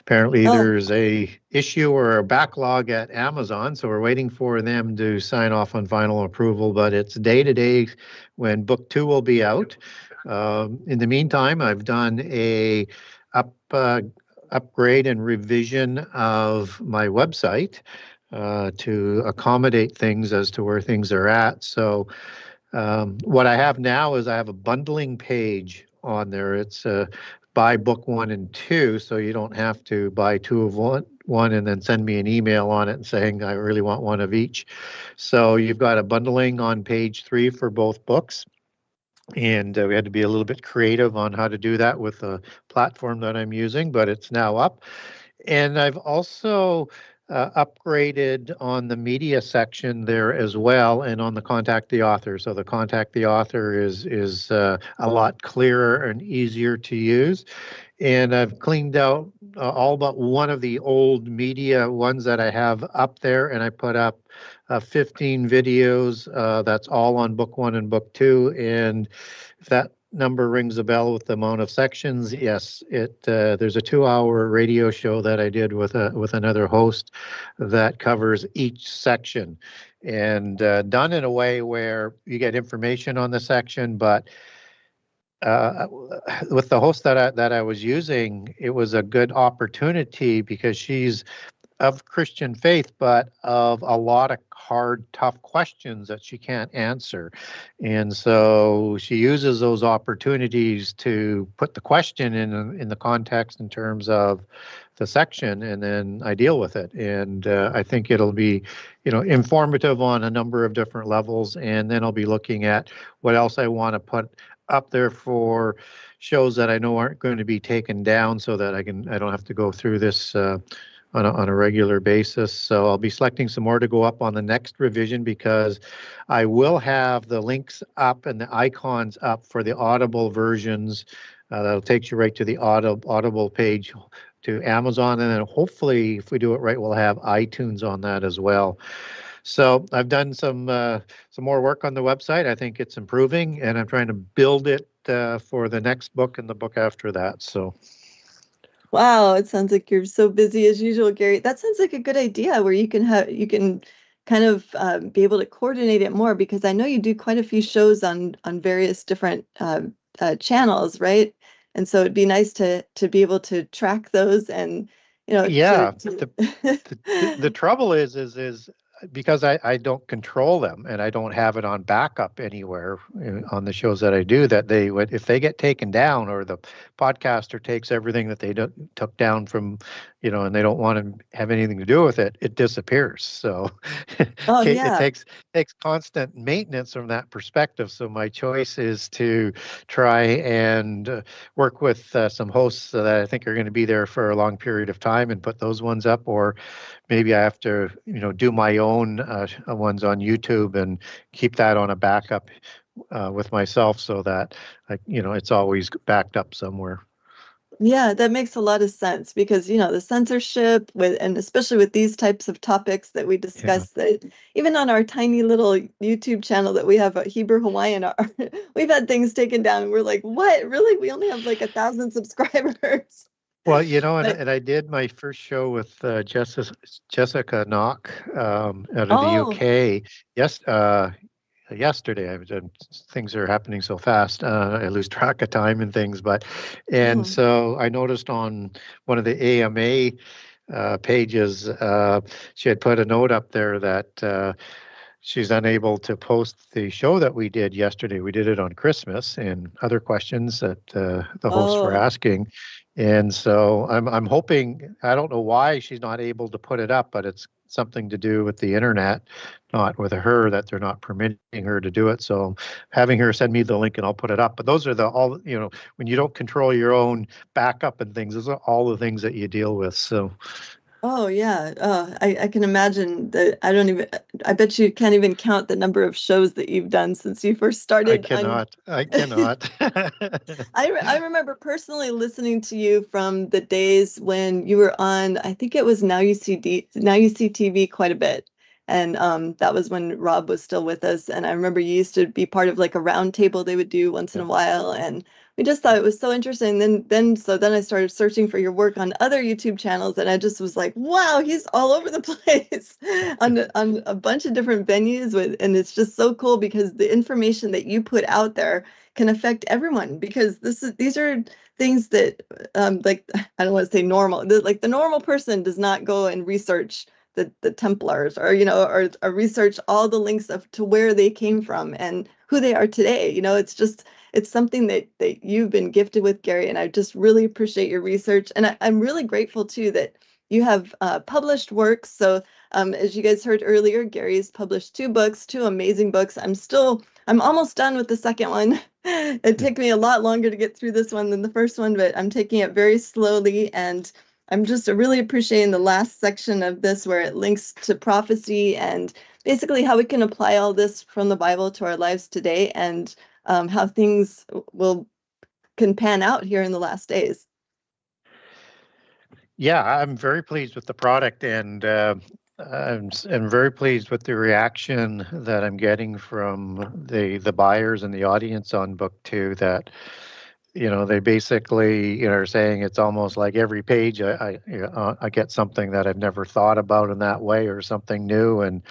Apparently Oh, there's a issue or a backlog at Amazon, so we're waiting for them to sign off on final approval, but it's day to day when book 2 will be out. In the meantime, I've done a upgrade and revision of my website to accommodate things as to where things are at. So what I have now is I have a bundling page on there. It's buy book 1 and 2, so you don't have to buy 2 of one and then send me an email on it saying I really want one of each. So you've got a bundling on page 3 for both books. And we had to be a little bit creative on how to do that with the platform that I'm using, but it's now up. And I've also upgraded on the media section there as well, and on the contact the author. So the contact the author is a lot clearer and easier to use. And I've cleaned out all but one of the old media ones that I have up there, and I put up 15 videos. That's all on book 1 and book 2. And if that number rings a bell with the amount of sections, yes, there's a 2-hour radio show that I did with another host that covers each section, and done in a way where you get information on the section, but with the host that I was using, it was a good opportunity because she's of Christian faith, but of a lot of hard, tough questions that she can't answer. And so she uses those opportunities to put the question in the context in terms of the section, and then I deal with it. And I think it'll be, informative on a number of different levels. And then I'll be looking at what else I want to put up there for shows that I know aren't going to be taken down, so that I don't have to go through this on a regular basis. So I'll be selecting some more to go up on the next revision, because I will have the links up and the icons up for the Audible versions. That'll take you right to the Audible page to Amazon, and then hopefully, if we do it right, we'll have iTunes on that as well. So I've done some more work on the website. I think it's improving, and I'm trying to build it for the next book and the book after that. So. wow, it sounds like you're so busy as usual, Gary. That sounds like a good idea where you can kind of be able to coordinate it more, because I know you do quite a few shows on various different channels, right? And so it'd be nice to be able to track those and Yeah, the trouble is because I don't control them, and I don't have it on backup anywhere on the shows that I do, that if they get taken down, or the podcaster takes everything that they took down from, and they don't want to have anything to do with it, it disappears. So oh it yeah. takes constant maintenance from that perspective. So my choice is to try and work with some hosts that I think are going to be there for a long period of time and put those ones up, or maybe I have to, do my own ones on YouTube and keep that on a backup with myself, so that it's always backed up somewhere. Yeah, that makes a lot of sense, because the censorship and especially with these types of topics that we discuss, that even on our tiny little YouTube channel that we have, Hebrew Hawaiian, we've had things taken down, and we're like, what? Really? We only have like 1,000 subscribers. Well, and I did my first show with Jessica Knock out of the UK. Yes, yesterday. Things are happening so fast. I lose track of time and things. So I noticed on one of the AMA pages, she had put a note up there that she's unable to post the show that we did yesterday. We did it on Christmas, and other questions that the hosts were asking. And so I'm hoping, I don't know why she's not able to put it up, but it's something to do with the internet, not with her, that they're not permitting her to do it. So having her send me the link and I'll put it up. But those are when you don't control your own backup and things, those are all the things that you deal with. So. Oh yeah, I can imagine that. I bet you can't even count the number of shows that you've done since you first started. I cannot. I remember personally listening to you from the days when you were on, I think it was Now You See TV quite a bit. And that was when Rob was still with us. And I remember you used to be part of like a round table they would do once in a while. And we just thought it was so interesting. Then I started searching for your work on other YouTube channels, and I just was like, wow, he's all over the place on a bunch of different venues and it's just so cool because the information that you put out there can affect everyone, because these are things that like, I don't want to say normal, like the normal person does not go and research the Templars, or or research all the links to where they came from and who they are today. It's something that you've been gifted with, Gary, and I just really appreciate your research. And I'm really grateful too that you have published works. So as you guys heard earlier, Gary's published 2 books, 2 amazing books. I'm almost done with the second one. It took me a lot longer to get through this one than the first one, but I'm taking it very slowly, and I'm just really appreciating the last section of this where it links to prophecy and basically how we can apply all this from the Bible to our lives today, and how things can pan out here in the last days. Yeah, I'm very pleased with the product, and I'm very pleased with the reaction that I'm getting from the buyers and the audience on book 2. That they basically are saying it's almost like every page I get something that I've never thought about in that way, or something new, and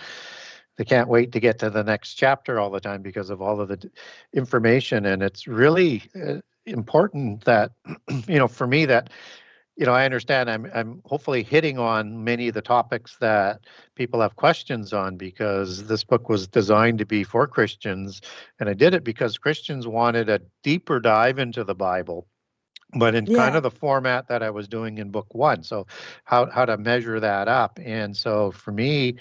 they can't wait to get to the next chapter all the time because of all of the information. And it's really important that for me, that I understand I'm hopefully hitting on many of the topics that people have questions on, because this book was designed to be for Christians, and I did it because Christians wanted a deeper dive into the Bible, but in kind of the format that I was doing in book 1. So how to measure that up. And so for me,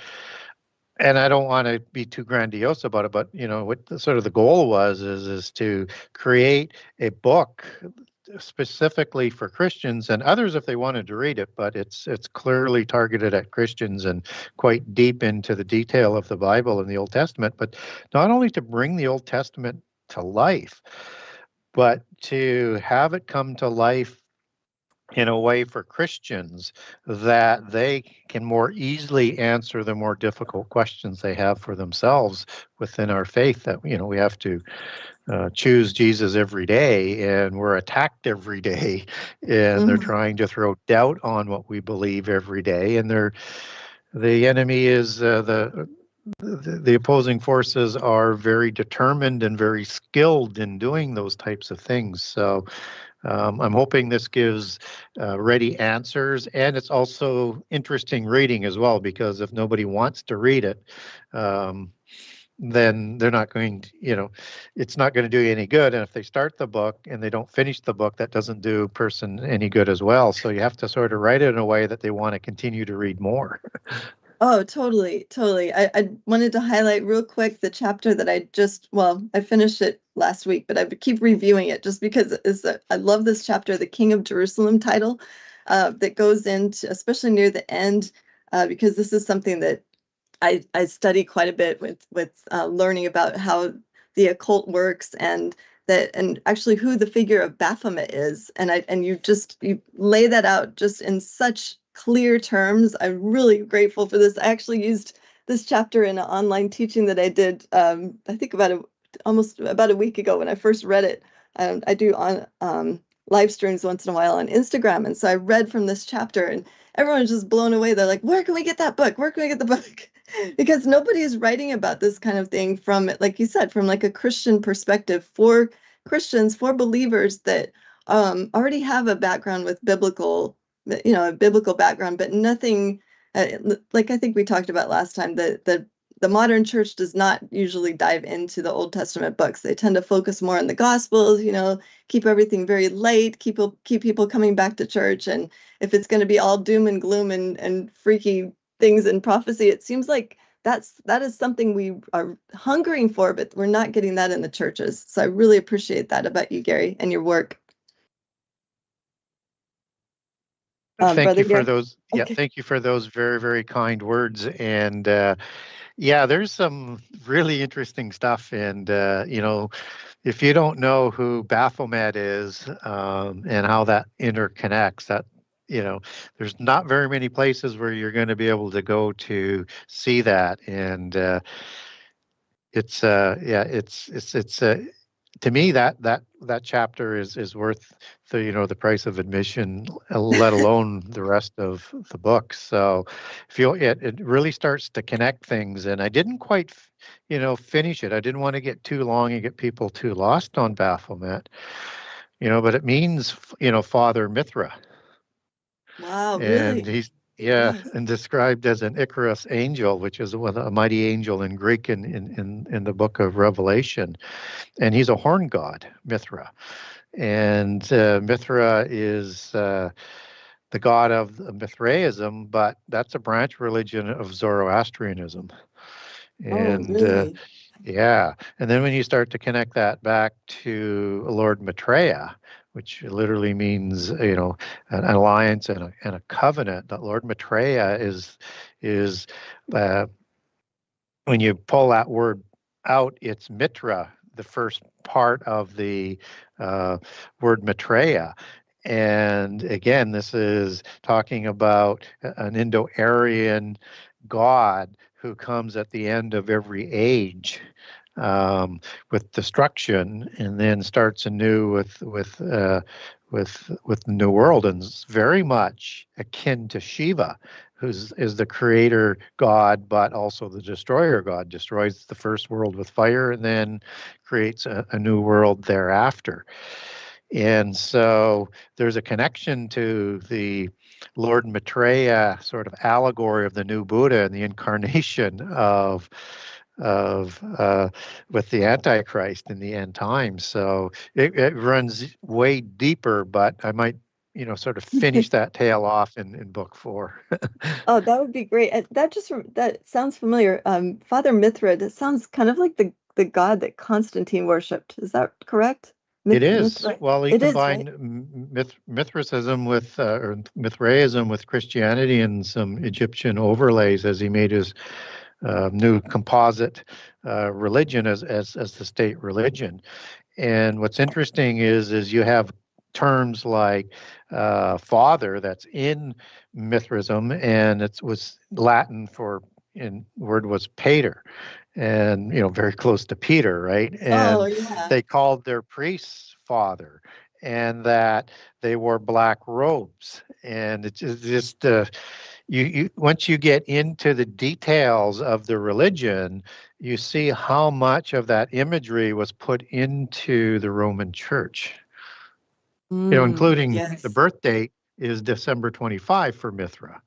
and I don't want to be too grandiose about it, but what sort of the goal is to create a book specifically for Christians and others if they wanted to read it, but it's clearly targeted at Christians and quite deep into the detail of the Bible and the Old Testament, but not only to bring the Old Testament to life, but to have it come to life in a way for Christians that they can more easily answer the more difficult questions they have for themselves within our faith, that we have to choose Jesus every day, and we're attacked every day, and they're trying to throw doubt on what we believe every day, and the enemy is the opposing forces are very determined and very skilled in doing those types of things. So I'm hoping this gives ready answers, and it's also interesting reading as well, because if nobody wants to read it, then they're not going to, it's not going to do you any good. And if they start the book and they don't finish the book, that doesn't do a person any good as well. So you have to sort of write it in a way that they want to continue to read more. Oh, totally. I wanted to highlight real quick the chapter that I finished it last week, but I keep reviewing it just because I love this chapter, the King of Jerusalem title, that goes into, especially near the end, because this is something that I study quite a bit with learning about how the occult works, and actually who the figure of Baphomet is, and you lay that out just in such clear terms. I'm really grateful for this. I actually used this chapter in an online teaching that I did, I think almost about a week ago when I first read it. I do on live streams once in a while on Instagram, and so I read from this chapter, and everyone's just blown away. They're like, "Where can we get that book? Where can we get the book?" Because nobody is writing about this kind of thing from, like you said, from like a Christian perspective, for Christians, for believers that already have a background with a biblical background, but nothing like I think we talked about last time, the modern church does not usually dive into the Old Testament books. They tend to focus more on the Gospels, keep everything very light, keep people coming back to church. And if it's going to be all doom and gloom and freaky things in prophecy, it seems like that is something we are hungering for, but we're not getting that in the churches. So I really appreciate that about you, Gary, and your work. Thank you for Gary? those. Yeah, thank you for those very, very kind words. And there's some really interesting stuff. And if you don't know who Baphomet is and how that interconnects, there's not very many places where you're going to be able to go to see that. And it's to me that chapter is worth the price of admission, let alone the rest of the book. So it really starts to connect things, and I didn't quite finish it. I didn't want to get too long and get people too lost on Baphomet, but it means Father Mithra. Wow, And really? he's Yes. and described as an Icarus angel, which is a mighty angel in Greek in the book of Revelation. And he's a horn god, Mithra. And Mithra is the god of Mithraism, but that's a branch religion of Zoroastrianism. Oh, And really? yeah. And then when you start to connect that back to Lord Maitreya, which literally means, an alliance and a covenant, that Lord Maitreya is when you pull that word out, it's Mitra, the first part of the word Maitreya. And again, this is talking about an Indo-Aryan god who comes at the end of every age with destruction, and then starts anew with the New World, and it's very much akin to Shiva, is the creator god, but also the destroyer god. Destroys the first world with fire, and then creates a new world thereafter. And so there's a connection to the Lord Maitreya sort of allegory of the new Buddha and the incarnation of with the Antichrist in the end times. So it runs way deeper, but I might sort of finish that tale off in book 4. Oh, that would be great. That sounds familiar. Father Mithra, that sounds kind of like the god that Constantine worshipped. Is that correct? It is. Mithra. Well, he It is, right? combined Mithraism with or Mithraism with Christianity and some Egyptian overlays as he made his new composite religion as the state religion. And what's interesting is you have terms like father that's in Mithraism, and it was Latin for word was pater, and very close to Peter, right? Oh, And yeah. they called their priests father, and that they wore black robes, and it's just you once you get into the details of the religion, you see how much of that imagery was put into the Roman Church. Including the Yes. birth date is December 25 for Mithra.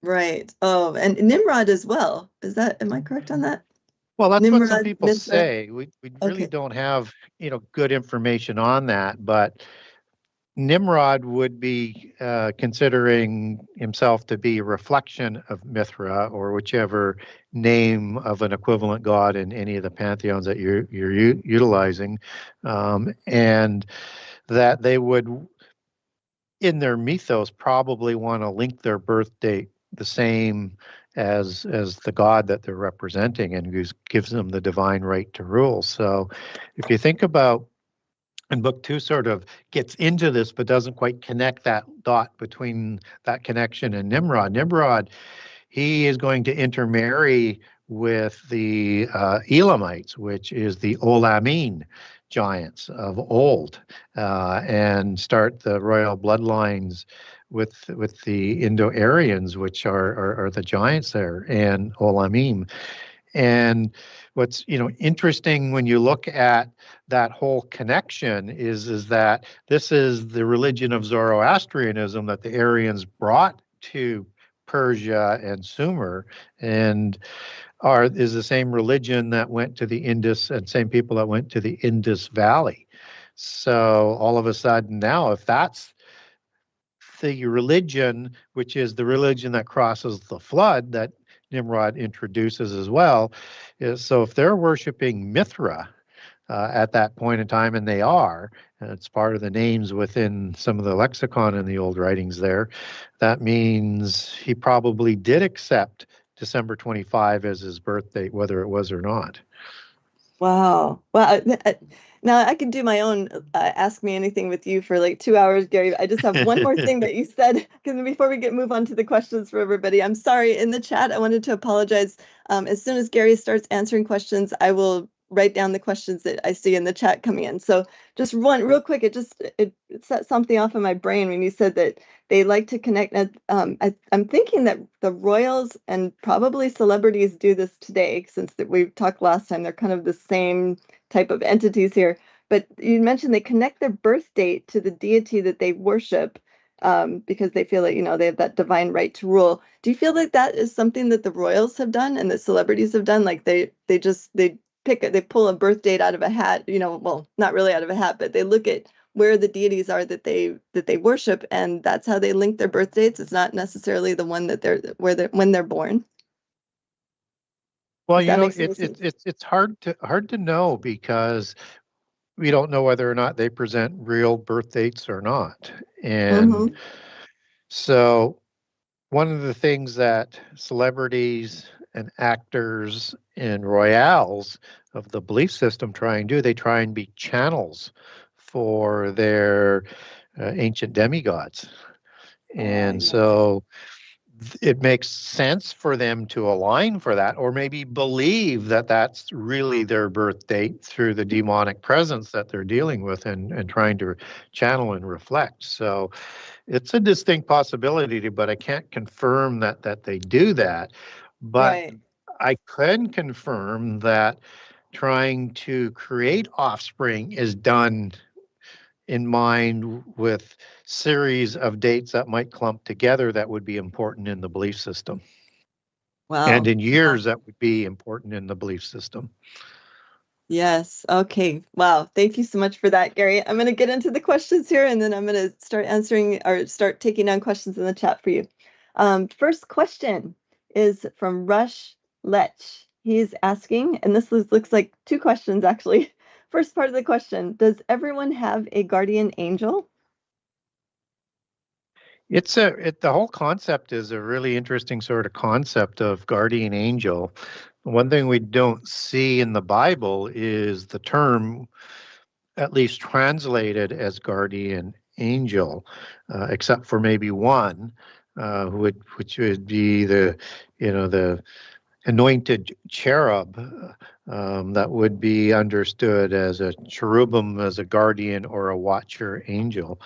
Right. Oh, and Nimrod as well. Am I correct on that? Well, that's what some Nimrod, people Mithra. say. We really Okay. don't have, good information on that, but Nimrod would be considering himself to be a reflection of Mithra, or whichever name of an equivalent god in any of the pantheons that you're utilizing, and that they would, in their mythos, probably want to link their birth date the same as the god that they're representing, and gives them the divine right to rule. So if you think about, and book 2 sort of gets into this but doesn't quite connect that dot between that connection and Nimrod. Nimrod, he is going to intermarry with the Elamites, which is the Olamine giants of old, and start the royal bloodlines with the Indo-Aryans, which are the giants there, and Olamim. And what's interesting when you look at that whole connection is that this is the religion of Zoroastrianism that the Aryans brought to Persia and Sumer, and is the same religion that went to the Indus, and same people that went to the Indus Valley. So all of a sudden now, if that's the religion, which is the religion that crosses the flood that Nimrod introduces as well, is so if they're worshiping Mithra at that point in time, and they are, and it's part of the names within some of the lexicon in the old writings there, that means he probably did accept December 25 as his birth date, whether it was or not. Wow. Wow. Now I could do my own Ask Me Anything with you for like 2 hours, Gary. I just have one more thing that you said, because before we move on to the questions for everybody, I'm sorry. In the chat, I wanted to apologize. As soon as Gary starts answering questions, I will write down the questions that I see in the chat coming in. So just one real quick, it set something off in my brain when you said that they like to connect. I'm thinking that the royals and probably celebrities do this today, since we talked last time. They're kind of the same type of entities here. But you mentioned they connect their birth date to the deity that they worship, because they feel that, they have that divine right to rule. Do you feel like that is something that the royals have done and that celebrities have done? Like they pull a birth date out of a hat, well, not really out of a hat, but they look at where the deities are that they worship, and that's how they link their birth dates. It's not necessarily the one that when they're born. Well, If that makes any sense. it's hard to know, because we don't know whether or not they present real birth dates or not. And Mm-hmm. so one of the things that celebrities and actors and royales of the belief system try and do, they try and be channels for their ancient demigods. And Yes. so it makes sense for them to align for that, or maybe believe that that's really their birth date through the demonic presence that they're dealing with, and trying to channel and reflect. So it's a distinct possibility, but I can't confirm that they do that. But Right. I can confirm that trying to create offspring is done in mind with series of dates that might clump together that would be important in the belief system, and Wow. in years that would be important in the belief system. Yes. Okay. Wow. Thank you so much for that, Gary. I'm going to get into the questions here, and then I'm going to start answering or start taking down questions in the chat for you. First question is from Rush Lech. He's asking, and looks like two questions actually. First part of the question: does everyone have a guardian angel? The whole concept is a really interesting sort of concept of guardian angel. One thing we don't see in the Bible is the term, at least translated as guardian angel, except for maybe one, which would be the anointed cherub, that would be understood as a cherubim, as a guardian or a watcher angel.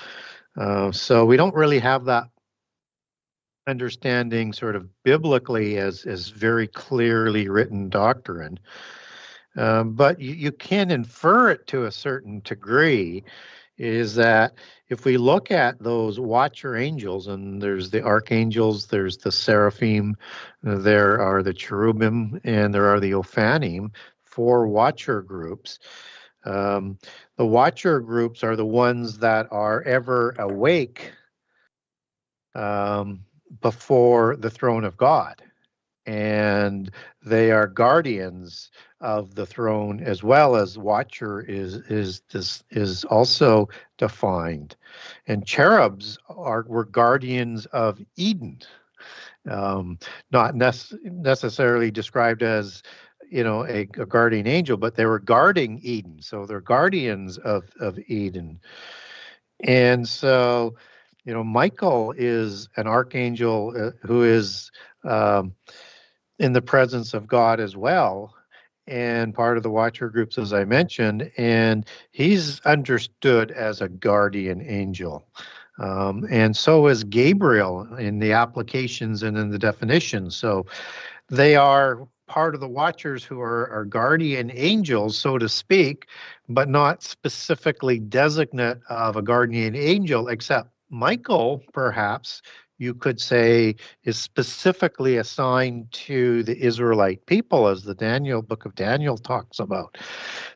So we don't really have that understanding sort of biblically as very clearly written doctrine. But you can infer it to a certain degree, is that if we look at those watcher angels, and there's the archangels, there's the seraphim, there are the cherubim, and there are the ophanim, four watcher groups. The watcher groups are the ones that are ever awake before the throne of God, and they are guardians of the throne, as well as watcher is also defined. And cherubs were guardians of Eden, not necessarily described as a guardian angel, but they were guarding Eden, so they're guardians of Eden. And so Michael is an archangel who is in the presence of God as well, and part of the watcher groups, as I mentioned, and he's understood as a guardian angel. And so is Gabriel in the applications and in the definitions. So they are part of the watchers who are guardian angels, so to speak, but not specifically designate of a guardian angel, except Michael, perhaps you could say, is specifically assigned to the Israelite people, as the book of Daniel talks about.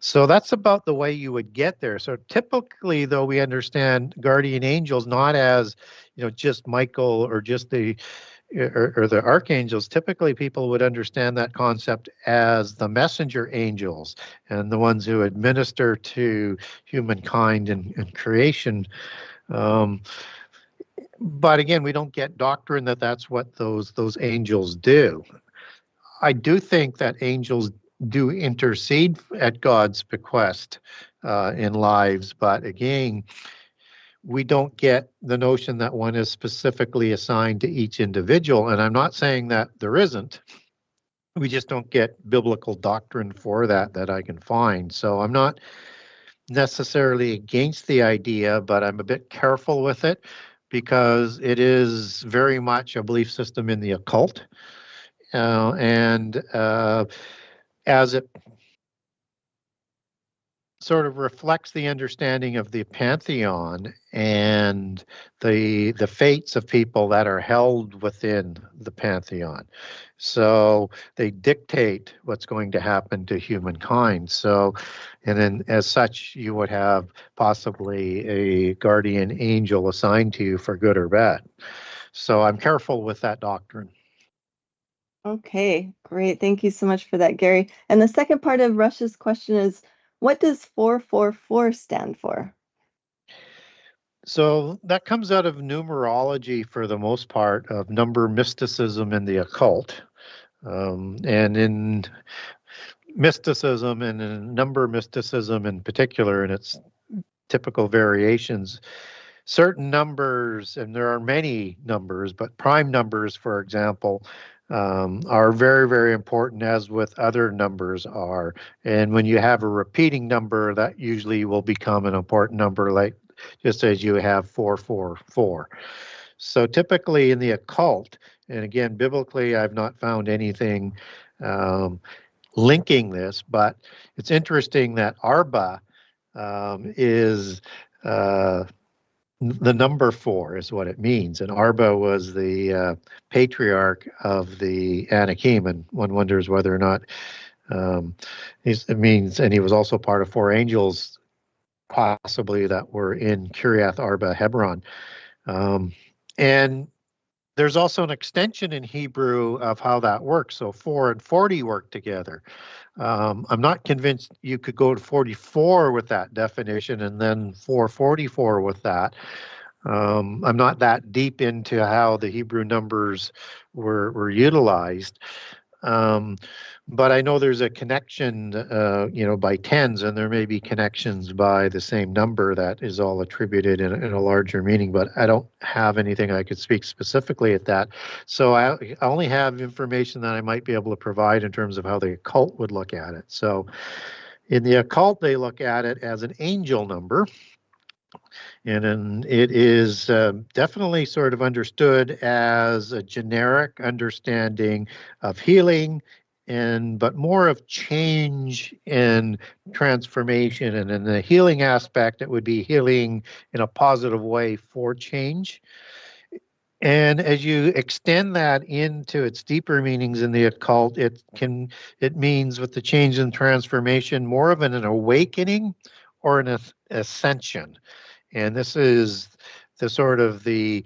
So that's about the way you would get there. So typically, though, we understand guardian angels not as just Michael or just the archangels. Typically, people would understand that concept as the messenger angels, and the ones who administer to humankind and creation. But again, we don't get doctrine that that's what those angels do. I do think that angels do intercede at God's bequest in lives, but again, we don't get the notion that one is specifically assigned to each individual. And I'm not saying that there isn't. We just don't get biblical doctrine for that I can find. So I'm not necessarily against the idea, but I'm a bit careful with it because it is very much a belief system in the occult. And as it sort of reflects the understanding of the pantheon and the fates of people that are held within the pantheon. So they dictate what's going to happen to humankind. So, and then as such, you would have possibly a guardian angel assigned to you for good or bad. So I'm careful with that doctrine. Okay, great. Thank you so much for that, Gary. And the second part of Rush's question is, what does 444 stand for? So that comes out of numerology for the most part, of number mysticism in the occult. And in mysticism and in number mysticism in particular, and its typical variations, certain numbers, and there are many numbers, but prime numbers, for example, are very, very important, as with other numbers are. And when you have a repeating number, that usually will become an important number, like just as you have 444. So typically in the occult, and again, biblically, I've not found anything linking this, but it's interesting that Arba is the number 4 is what it means. And Arba was the patriarch of the Anakim, and one wonders whether or not it means, and he was also part of 4 angels, possibly, that were in Kiriath Arba, Hebron. And there's also an extension in Hebrew of how that works. So 4 and 40 work together. I'm not convinced you could go to 44 with that definition and then 444 with that. I'm not that deep into how the Hebrew numbers were utilized. But I know there's a connection, by tens, and there may be connections by the same number that is all attributed in a larger meaning, but I don't have anything I could speak specifically at that. So I only have information that I might be able to provide in terms of how the occult would look at it. So in the occult, they look at it as an angel number. And it is definitely sort of understood as a generic understanding of healing, but more of change and transformation. And in the healing aspect, it would be healing in a positive way for change. And as you extend that into its deeper meanings in the occult, it means, with the change and transformation, more of an awakening or an ascension. And this is the sort of the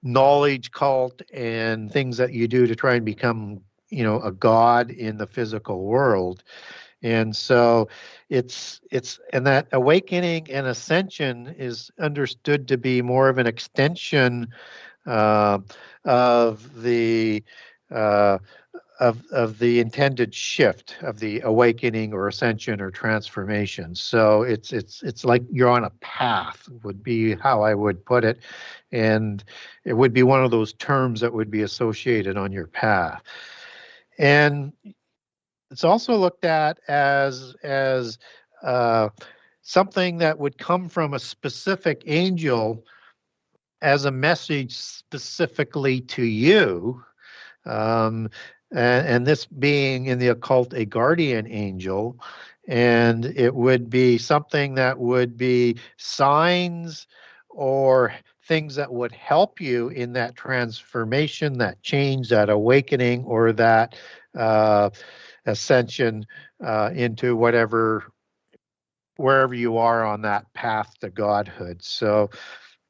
knowledge cult and things that you do to try and become, a god in the physical world. And so and that awakening and ascension is understood to be more of an extension of the of the intended shift of the awakening or ascension or transformation. So it's like you're on a path, would be how I would put it, and it would be one of those terms that would be associated on your path. And it's also looked at as something that would come from a specific angel as a message specifically to you. And this being in the occult a guardian angel, and it would be something that would be signs or things that would help you in that transformation, that change, that awakening, or that ascension into wherever you are on that path to godhood. So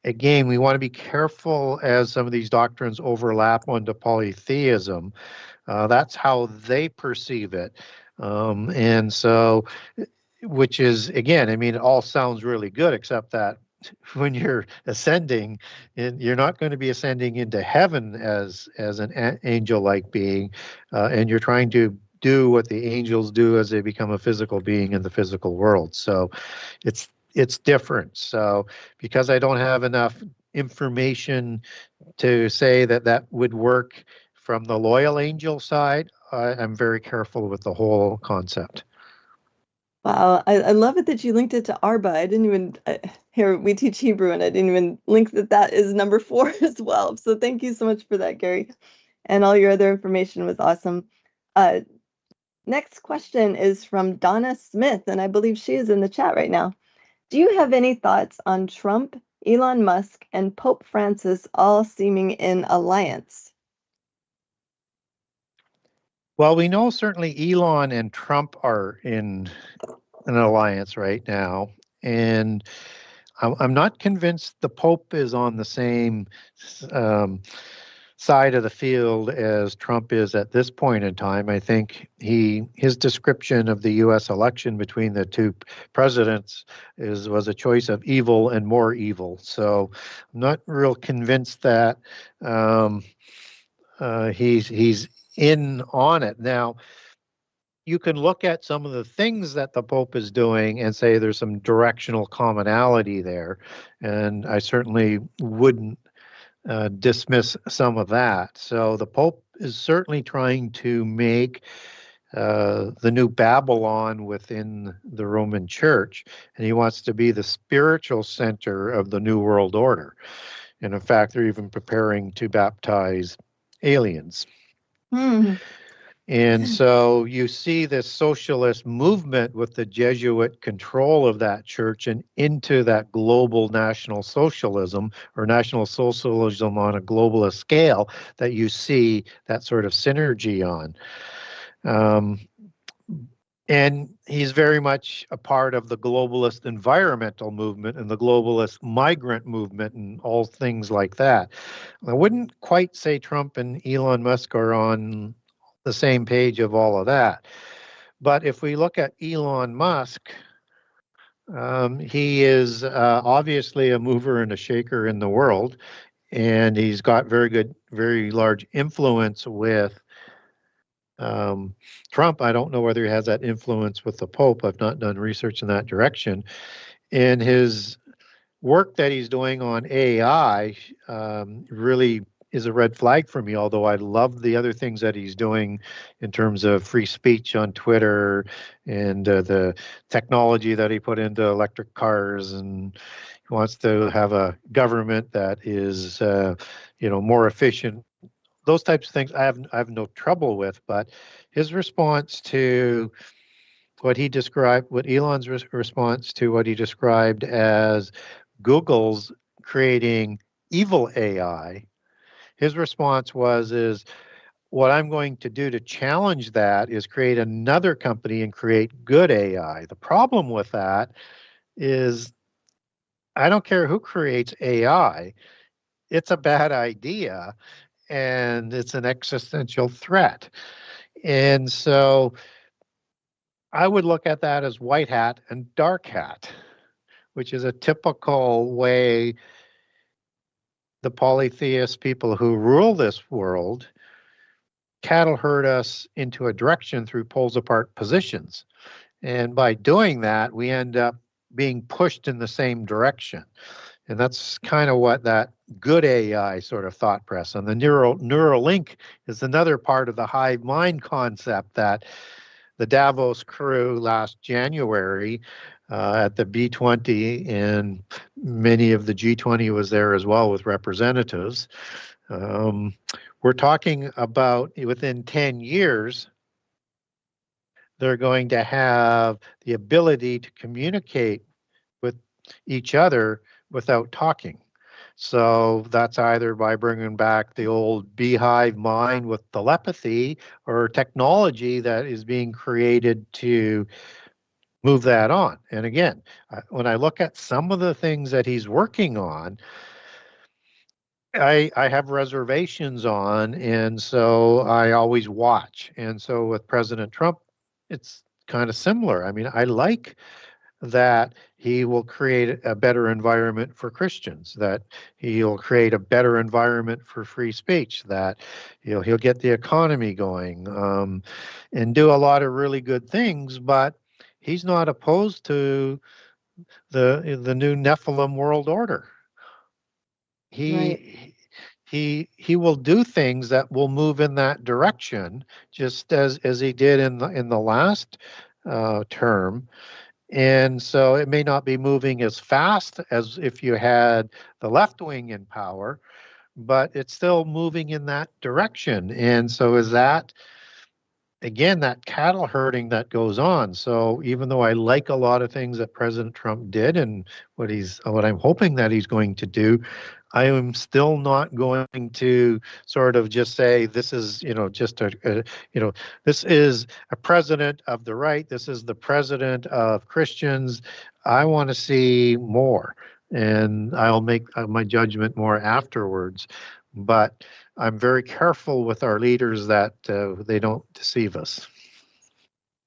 again, we want to be careful as some of these doctrines overlap onto polytheism. That's how they perceive it. And so, which is, again, it all sounds really good, except that when you're ascending, you're not going to be ascending into heaven as an angel-like being, and you're trying to do what the angels do as they become a physical being in the physical world. So it's different. So because I don't have enough information to say that that would work from the loyal angel side, I'm very careful with the whole concept. Wow, I love it that you linked it to Arba. I didn't even, here we teach Hebrew and I didn't even link that that is number 4 as well. So thank you so much for that, Gary. And all your other information was awesome. Next question is from Donna Smith, and I believe she is in the chat right now. Do you have any thoughts on Trump, Elon Musk, and Pope Francis all seeming in alliance? Well, we know certainly Elon and Trump are in an alliance right now, and I'm not convinced the Pope is on the same side of the field as Trump is at this point in time. I think his description of the U.S. election between the two presidents was a choice of evil and more evil. So I'm not real convinced that he's in on it. Now, you can look at some of the things that the Pope is doing and say there's some directional commonality there. And I certainly wouldn't dismiss some of that. So the Pope is certainly trying to make the new Babylon within the Roman Church, and he wants to be the spiritual center of the New World Order. And in fact, they're even preparing to baptize aliens. And so you see this socialist movement with the Jesuit control of that church and into that global national socialism or national socialism on a globalist scale that you see that sort of synergy on. And he's very much a part of the globalist environmental movement and the globalist migrant movement and all things like that. I wouldn't quite say Trump and Elon Musk are on the same page of all of that. But if we look at Elon Musk, he is obviously a mover and a shaker in the world, and he's got very large influence with Trump. I don't know whether he has that influence with the Pope. I've not done research in that direction. And his work that he's doing on AI really is a red flag for me, although I love the other things that he's doing in terms of free speech on Twitter and the technology that he put into electric cars, and he wants to have a government that is more efficient. Those types of things I have no trouble with, but his response to what Elon's response to what he described as Google's creating evil AI, his response is what I'm going to do to challenge that is create another company and create good AI. The problem with that is I don't care who creates AI, it's a bad idea and it's an existential threat. And so I would look at that as white hat and dark hat, which is a typical way the polytheist people who rule this world cattle herd us into a direction through poles apart positions. And by doing that, we end up being pushed in the same direction. And that's kind of what that good AI sort of thought press. And the Neuralink is another part of the hive mind concept that the Davos crew last January at the B20, and many of the G20 was there as well with representatives. We're talking about within 10 years, they're going to have the ability to communicate with each other without talking. So that's either by bringing back the old beehive mind with telepathy or technology that is being created to move that on. And again, when I look at some of the things that he's working on, I have reservations on, and so I always watch. And so with President Trump, it's kind of similar. I mean, I like that he will create a better environment for Christians, that he'll create a better environment for free speech, that he'll get the economy going, and do a lot of really good things. But he's not opposed to the new Nephilim world order. Right. He will do things that will move in that direction, just as he did in the last term. And so it may not be moving as fast as if you had the left wing in power, but it's still moving in that direction. And so is that, again, that cattle herding that goes on. So even though I like a lot of things that President Trump did and what I'm hoping that he's going to do, I am still not going to sort of just say this is, just this is a president of the right. This is the president of Christians. I want to see more, and I'll make my judgment more afterwards. But I'm very careful with our leaders that they don't deceive us.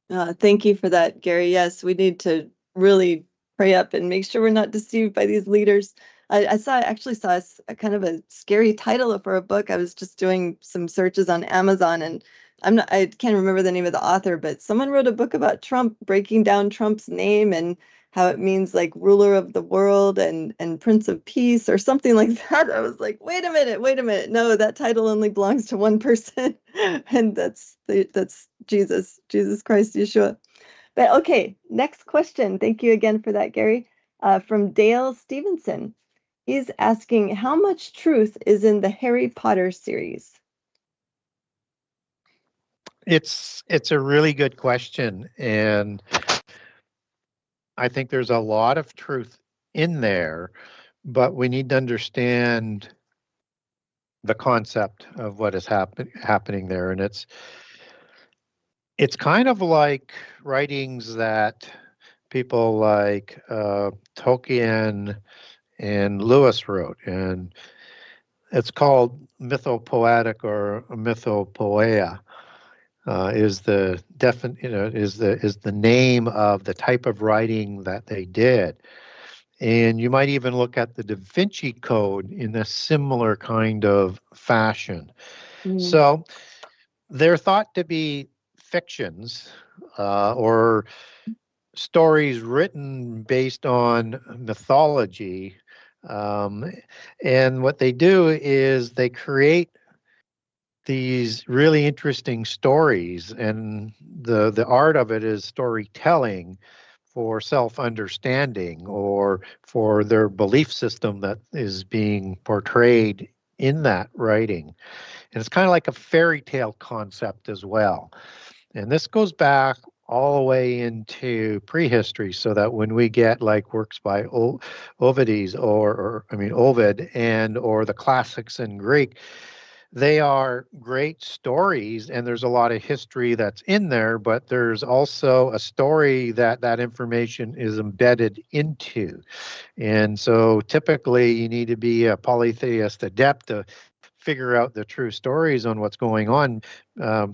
Thank you for that, Gary. Yes, we need to really pray up and make sure we're not deceived by these leaders. I actually saw a kind of a scary title for a book. I was just doing some searches on Amazon, and I can't remember the name of the author, but someone wrote a book about Trump, breaking down Trump's name and how it means like ruler of the world and Prince of Peace or something like that. I was like, wait a minute. No, that title only belongs to one person, and that's Jesus Christ, Yeshua. But okay, next question. Thank you again for that, Gary. From Dale Stevenson. He's asking, how much truth is in the Harry Potter series? It's a really good question, and I think there's a lot of truth in there, but we need to understand the concept of what is happening there. And it's kind of like writings that people like Tolkien and Lewis wrote, and it's called mythopoetic or mythopoeia. Is the is the name of the type of writing that they did. And you might even look at the Da Vinci Code in a similar kind of fashion. So they're thought to be fictions or stories written based on mythology. And what they do is they create these really interesting stories, and the art of it is storytelling for self-understanding or for their belief system that is being portrayed in that writing. And it's kind of like a fairy tale concept as well. And this goes back all the way into prehistory, so that when we get like works by Ovid or the classics in Greek, they are great stories, and there's a lot of history that's in there, but there's also a story that information is embedded into. And so typically you need to be a polytheist adept to figure out the true stories on what's going on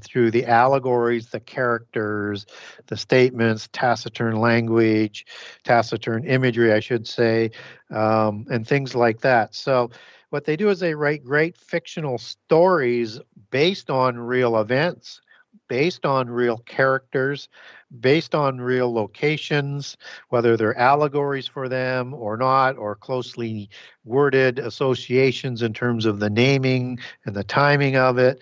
through the allegories, the characters, the statements, taciturn language, taciturn imagery, I should say, and things like that. So what they do is they write great fictional stories based on real events, based on real characters, based on real locations, whether they're allegories for them or not, or closely worded associations in terms of the naming and the timing of it.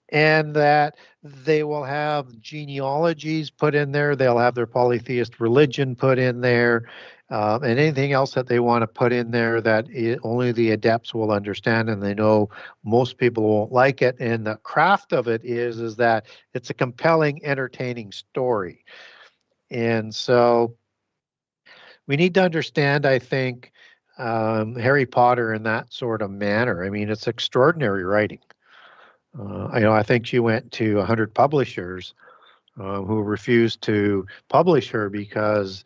And that they will have genealogies put in there. They'll have their polytheist religion put in there, and anything else that they want to put in there that only the adepts will understand, and they know most people won't like it. And the craft of it is that it's a compelling, entertaining story. And so we need to understand, I think, Harry Potter in that sort of manner. I mean, it's extraordinary writing. I think she went to 100 publishers who refused to publish her because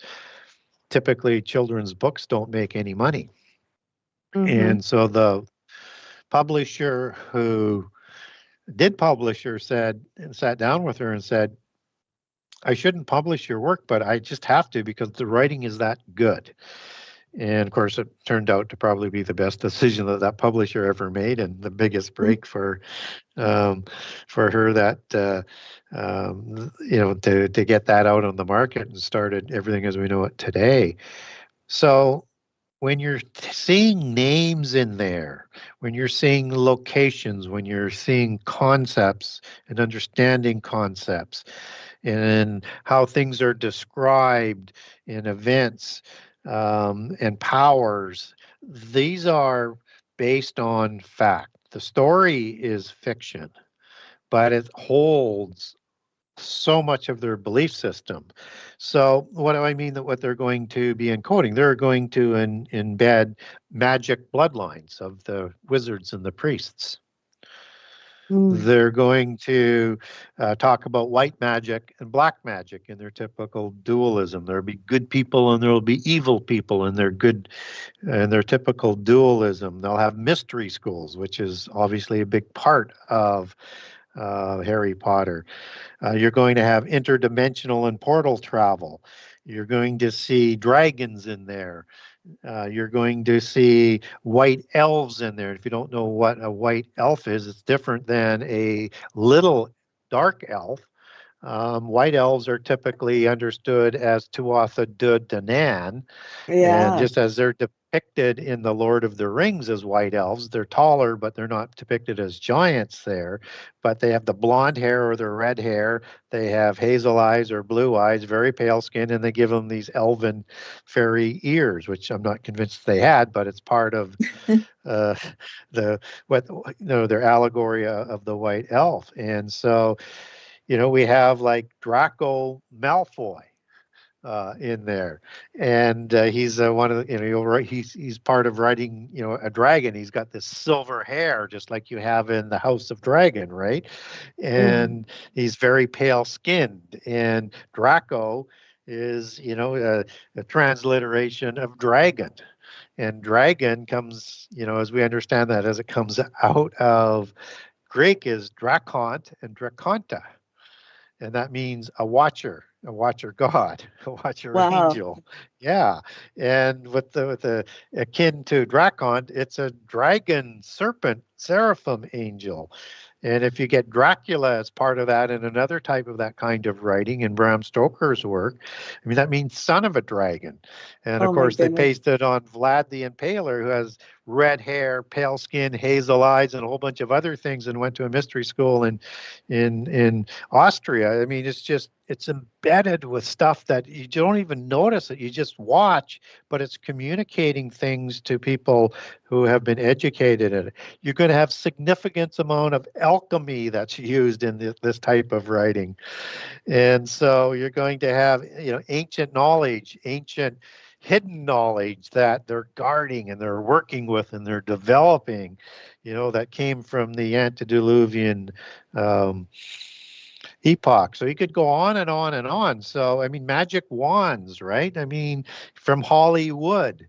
typically children's books don't make any money. And so the publisher who did publish her sat down with her and said, I shouldn't publish your work, but I just have to because the writing is that good. And of course, it turned out to probably be the best decision that that publisher ever made, and the biggest break for her that to get that out on the market and started everything as we know it today. So when you're seeing names in there, when you're seeing locations, when you're seeing concepts and understanding concepts, and how things are described in events and powers, these are based on fact. The story is fiction, but it holds so much of their belief system. So what do I mean that what they're going to be encoding? They're going to embed magic bloodlines of the wizards and the priests. They're going to talk about white magic and black magic in their typical dualism. There'll be good people and there'll be evil people in their good and their typical dualism. They'll have mystery schools, which is obviously a big part of Harry Potter. You're going to have interdimensional and portal travel. You're going to see dragons in there. You're going to see white elves in there. If you don't know what a white elf is, it's different than a little dark elf. White elves are typically understood as Tuatha De Danann, and just as they're depicted in the Lord of the Rings as white elves, they're taller, but they're not depicted as giants there. But they have the blonde hair or the red hair. They have hazel eyes or blue eyes, very pale skin, and they give them these elven fairy ears, which I'm not convinced they had, but it's part of their allegory of the white elf. And so we have like Draco Malfoy in there, and he's one of the, he's part of writing a dragon. He's got this silver hair, just like you have in the House of Dragon, right? And he's very pale skinned, and Draco is a transliteration of dragon. And dragon comes, as we understand that, as it comes out of Greek, is drakont and drakonta. And that means a watcher god, a watcher angel. Yeah. And with the akin to Drakon, it's a dragon, serpent, seraphim angel. And if you get Dracula as part of that and another type of that kind of writing in Bram Stoker's work, I mean, that means son of a dragon. And of course, they pasted on Vlad the Impaler, who has red hair, pale skin, hazel eyes, and a whole bunch of other things, and went to a mystery school in Austria. I mean, it's embedded with stuff that you don't even notice it. You just watch, but it's communicating things to people who have been educated in it. You're going to have significant amount of alchemy that's used in this type of writing. And so you're going to have, ancient knowledge, ancient hidden knowledge that they're guarding and they're working with and they're developing, that came from the antediluvian epoch. So you could go on and on and on. So, I mean, magic wands, right? I mean, from Hollywood.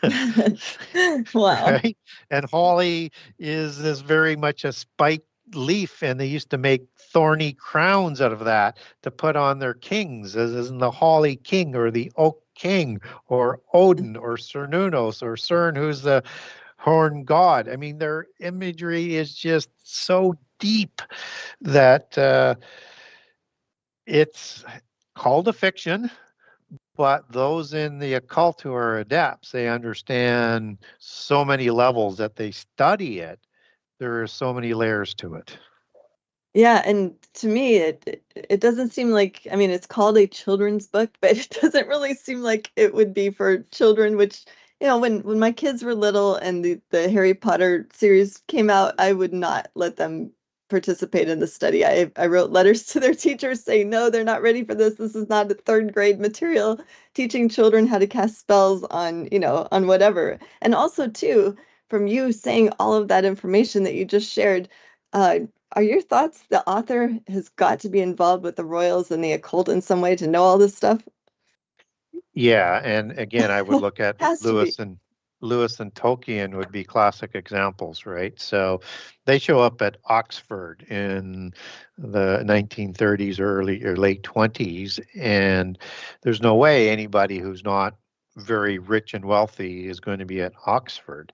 Wow. Right? And holly is very much a spiked leaf, and they used to make thorny crowns out of that to put on their kings, as in the holly king or the oak king or Odin or Cernunnos or Cern, who's the horn god. I mean, their imagery is just so deep that it's called a fiction, but those in the occult who are adepts, they understand so many levels that they study it. There are so many layers to it. Yeah, and to me, it doesn't seem like, I mean, it's called a children's book, but it doesn't really seem like it would be for children, which, when my kids were little and the Harry Potter series came out, I would not let them participate in the study. I wrote letters to their teachers saying, no, they're not ready for this. This is not a third grade material, teaching children how to cast spells on whatever. And also, too, from you saying all of that information that you just shared, are your thoughts the author has got to be involved with the royals and the occult in some way to know all this stuff? Yeah, and again, I would look at Lewis and Lewis and Tolkien would be classic examples, right? So they show up at Oxford in the 1930s, early or late 20s, and there's no way anybody who's not very rich and wealthy is going to be at Oxford.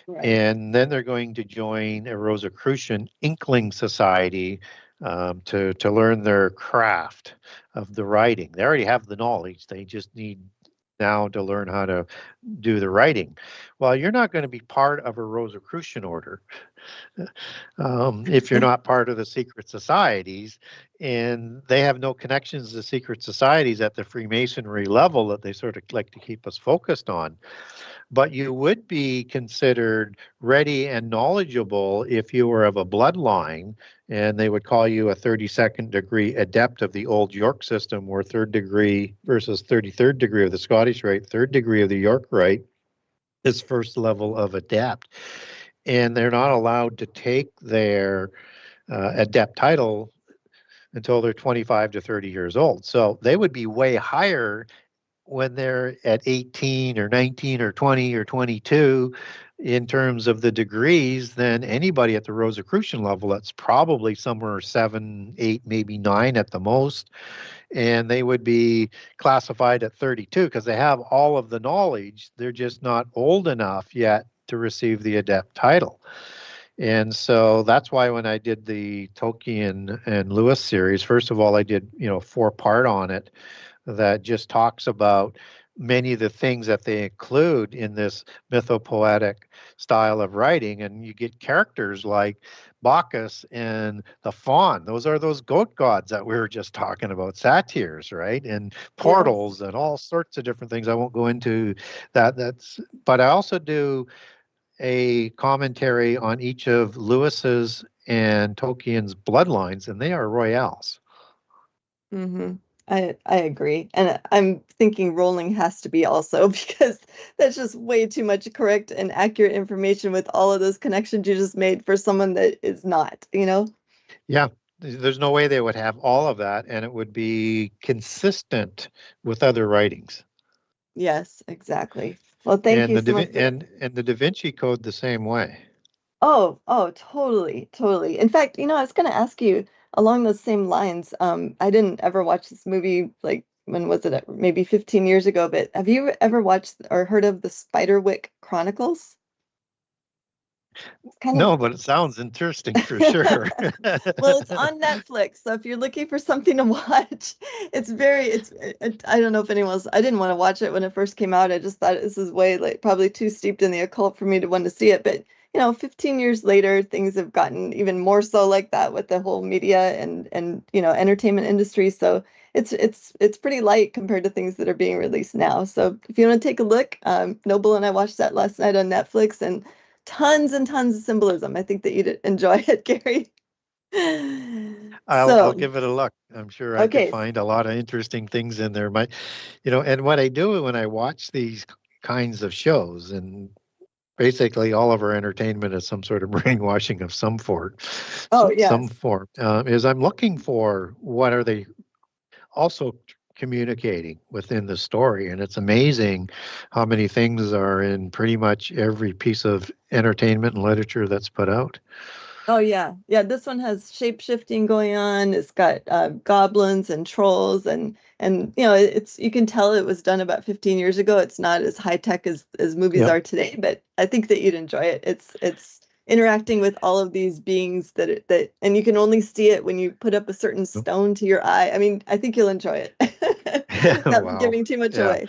Right. And then they're going to join a Rosicrucian Inkling Society to learn their craft of the writing. They already have the knowledge. They just need now to learn how to do the writing. Well, you're not going to be part of a Rosicrucian order if you're not part of the secret societies, and they have no connections to secret societies at the Freemasonry level that they sort of like to keep us focused on. But you would be considered ready and knowledgeable if you were of a bloodline, and they would call you a 32nd degree adept of the old York system, where 3rd degree versus 33rd degree of the Scottish Rite, 3rd degree of the York Rite is first level of adept. And they're not allowed to take their adept title until they're 25 to 30 years old. So they would be way higher when they're at 18 or 19 or 20 or 22 in terms of the degrees than anybody at the Rosicrucian level. That's probably somewhere 7, 8, maybe 9 at the most. And they would be classified at 32 because they have all of the knowledge. They're just not old enough yet to receive the adept title. And so that's why when I did the Tolkien and Lewis series, first of all, I did, 4-part on it that just talks about many of the things that they include in this mythopoetic style of writing. And you get characters like Bacchus and the fawn. Those are those goat gods that we were just talking about, satyrs, right? And portals and all sorts of different things. I won't go into that. But I also do a commentary on each of Lewis's and Tolkien's bloodlines, and they are royales. Mm-hmm. I agree. And I'm thinking Rowling has to be also because that's just way too much correct and accurate information with all of those connections you just made for someone that is not, Yeah, there's no way they would have all of that, and it would be consistent with other writings. Yes, exactly. Well, thank you so much. And the Da Vinci Code the same way. Oh, totally, totally. In fact, I was going to ask you along those same lines. I didn't ever watch this movie, like, when was it? Maybe 15 years ago, but have you ever watched or heard of the Spiderwick Chronicles? No, but it sounds interesting for sure. Well, it's on Netflix, so if you're looking for something to watch, I don't know if anyone else, I didn't want to watch it when it first came out. I just thought this is way, like, probably too steeped in the occult for me to want to see it. But 15 years later, things have gotten even more so like that with the whole media and entertainment industry. So it's pretty light compared to things that are being released now. So if you want to take a look, Noble and I watched that last night on Netflix, and tons and tons of symbolism. I think that you'd enjoy it, Gary. I'll give it a look. I'm sure I could find a lot of interesting things in there. And what I do when I watch these kinds of shows, and basically all of our entertainment is some sort of brainwashing of some form. Some form is I'm looking for what are they also communicating within the story. And it's amazing how many things are in pretty much every piece of entertainment and literature that's put out. Oh, yeah. Yeah, this one has shape-shifting going on. It's got goblins and trolls and you can tell it was done about 15 years ago. It's not as high-tech as movies are today, but I think that you'd enjoy it. It's interacting with all of these beings and you can only see it when you put up a certain stone to your eye. I mean, I think you'll enjoy it. Not giving too much away.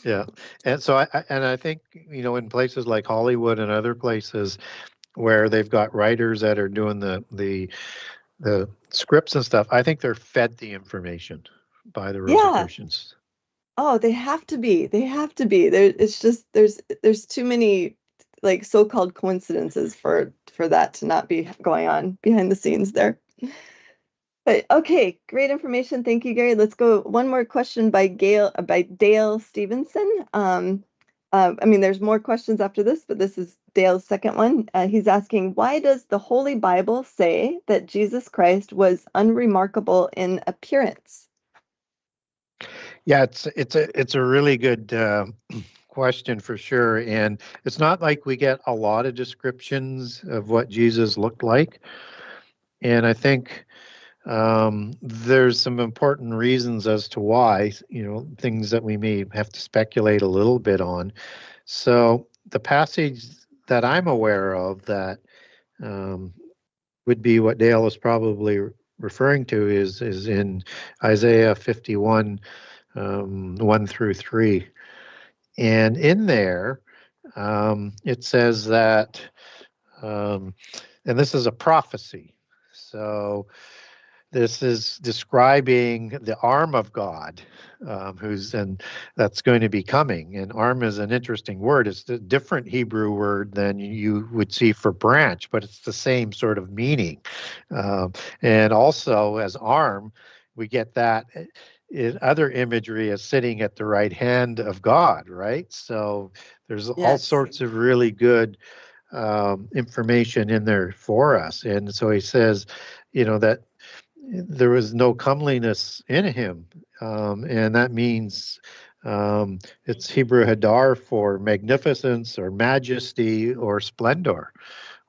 Yeah. And so I think, in places like Hollywood and other places where they've got writers that are doing the scripts and stuff, I think they're fed the information by the Rosicrucians. Oh, they have to be. They have to be. It's just there's too many like so-called coincidences for that to not be going on behind the scenes there. But okay, great information. Thank you, Gary. Let's go one more question by Dale Stevenson. There's more questions after this, but this is Dale's second one. He's asking, why does the Holy Bible say that Jesus Christ was unremarkable in appearance? Yeah, it's a really good question for sure. And it's not like we get a lot of descriptions of what Jesus looked like. And I think there's some important reasons as to why, things that we may have to speculate a little bit on. So the passage that I'm aware of that would be what Dale is probably referring to is in Isaiah 51, 1 through 3. And in there, it says that, and this is a prophecy. So this is describing the arm of God, and that's going to be coming. And arm is an interesting word. It's a different Hebrew word than you would see for branch, but it's the same sort of meaning. And also, as arm, we get that in other imagery as sitting at the right hand of God, right? So there's all sorts of really good information in there for us. And so he says, that there was no comeliness in him. And that means it's Hebrew hadar for magnificence or majesty or splendor,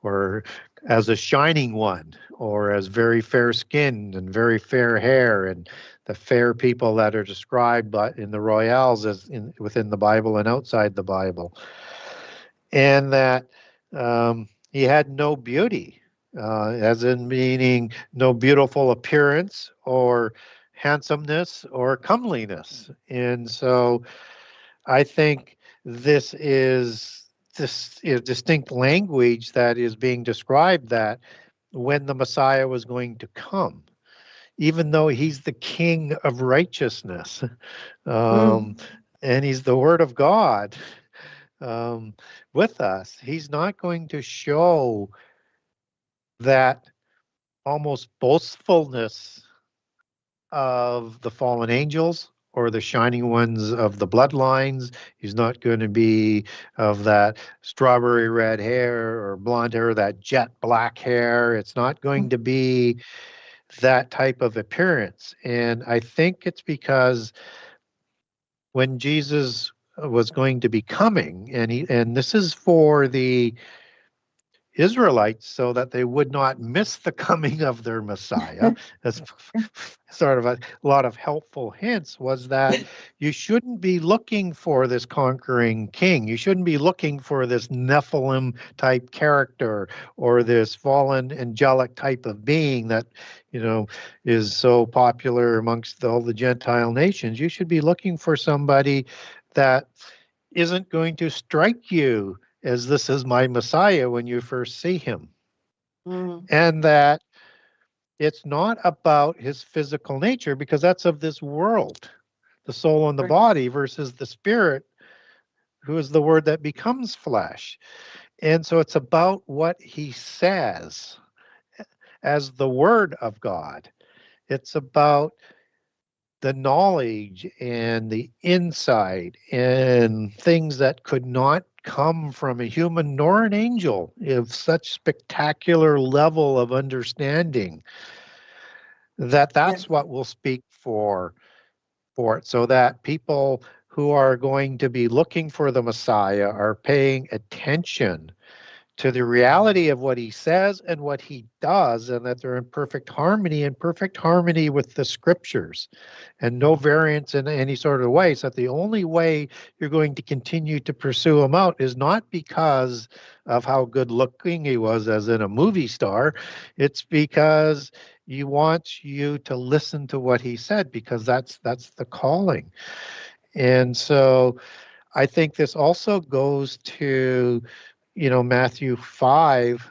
or as a shining one, or as very fair skinned and very fair hair, and the fair people that are described in the royals as within the Bible and outside the Bible. And that he had no beauty. As in meaning no beautiful appearance or handsomeness or comeliness. And so I think this is this distinct language that is being described that when the Messiah was going to come, even though he's the King of righteousness, and he's the Word of God with us, he's not going to show that almost boastfulness of the fallen angels or the shining ones of the bloodlines. He's not going to be of that strawberry red hair or blonde hair, that jet black hair. It's not going to be that type of appearance. And I think it's because when Jesus was going to be coming, and this is for the Israelites so that they would not miss the coming of their Messiah. That's sort of a lot of helpful hints, was that you shouldn't be looking for this conquering king. You shouldn't be looking for this Nephilim type character or this fallen angelic type of being that, is so popular amongst all the Gentile nations. You should be looking for somebody that isn't going to strike you as this is my Messiah when you first see him. And that it's not about his physical nature, because that's of this world, the soul and the body, versus the spirit, who is the word that becomes flesh. And so it's about what he says as the word of God. It's about the knowledge and the insight and things that could not come from a human nor an angel of such spectacular level of understanding, that's what will speak for it, so that people who are going to be looking for the Messiah are paying attention to the reality of what he says and what he does, and that they're in perfect harmony with the scriptures, and no variance in any sort of way. So that the only way you're going to continue to pursue him out is not because of how good looking he was as in a movie star. It's because he wants you to listen to what he said, because that's the calling. And so I think this also goes to Matthew 5,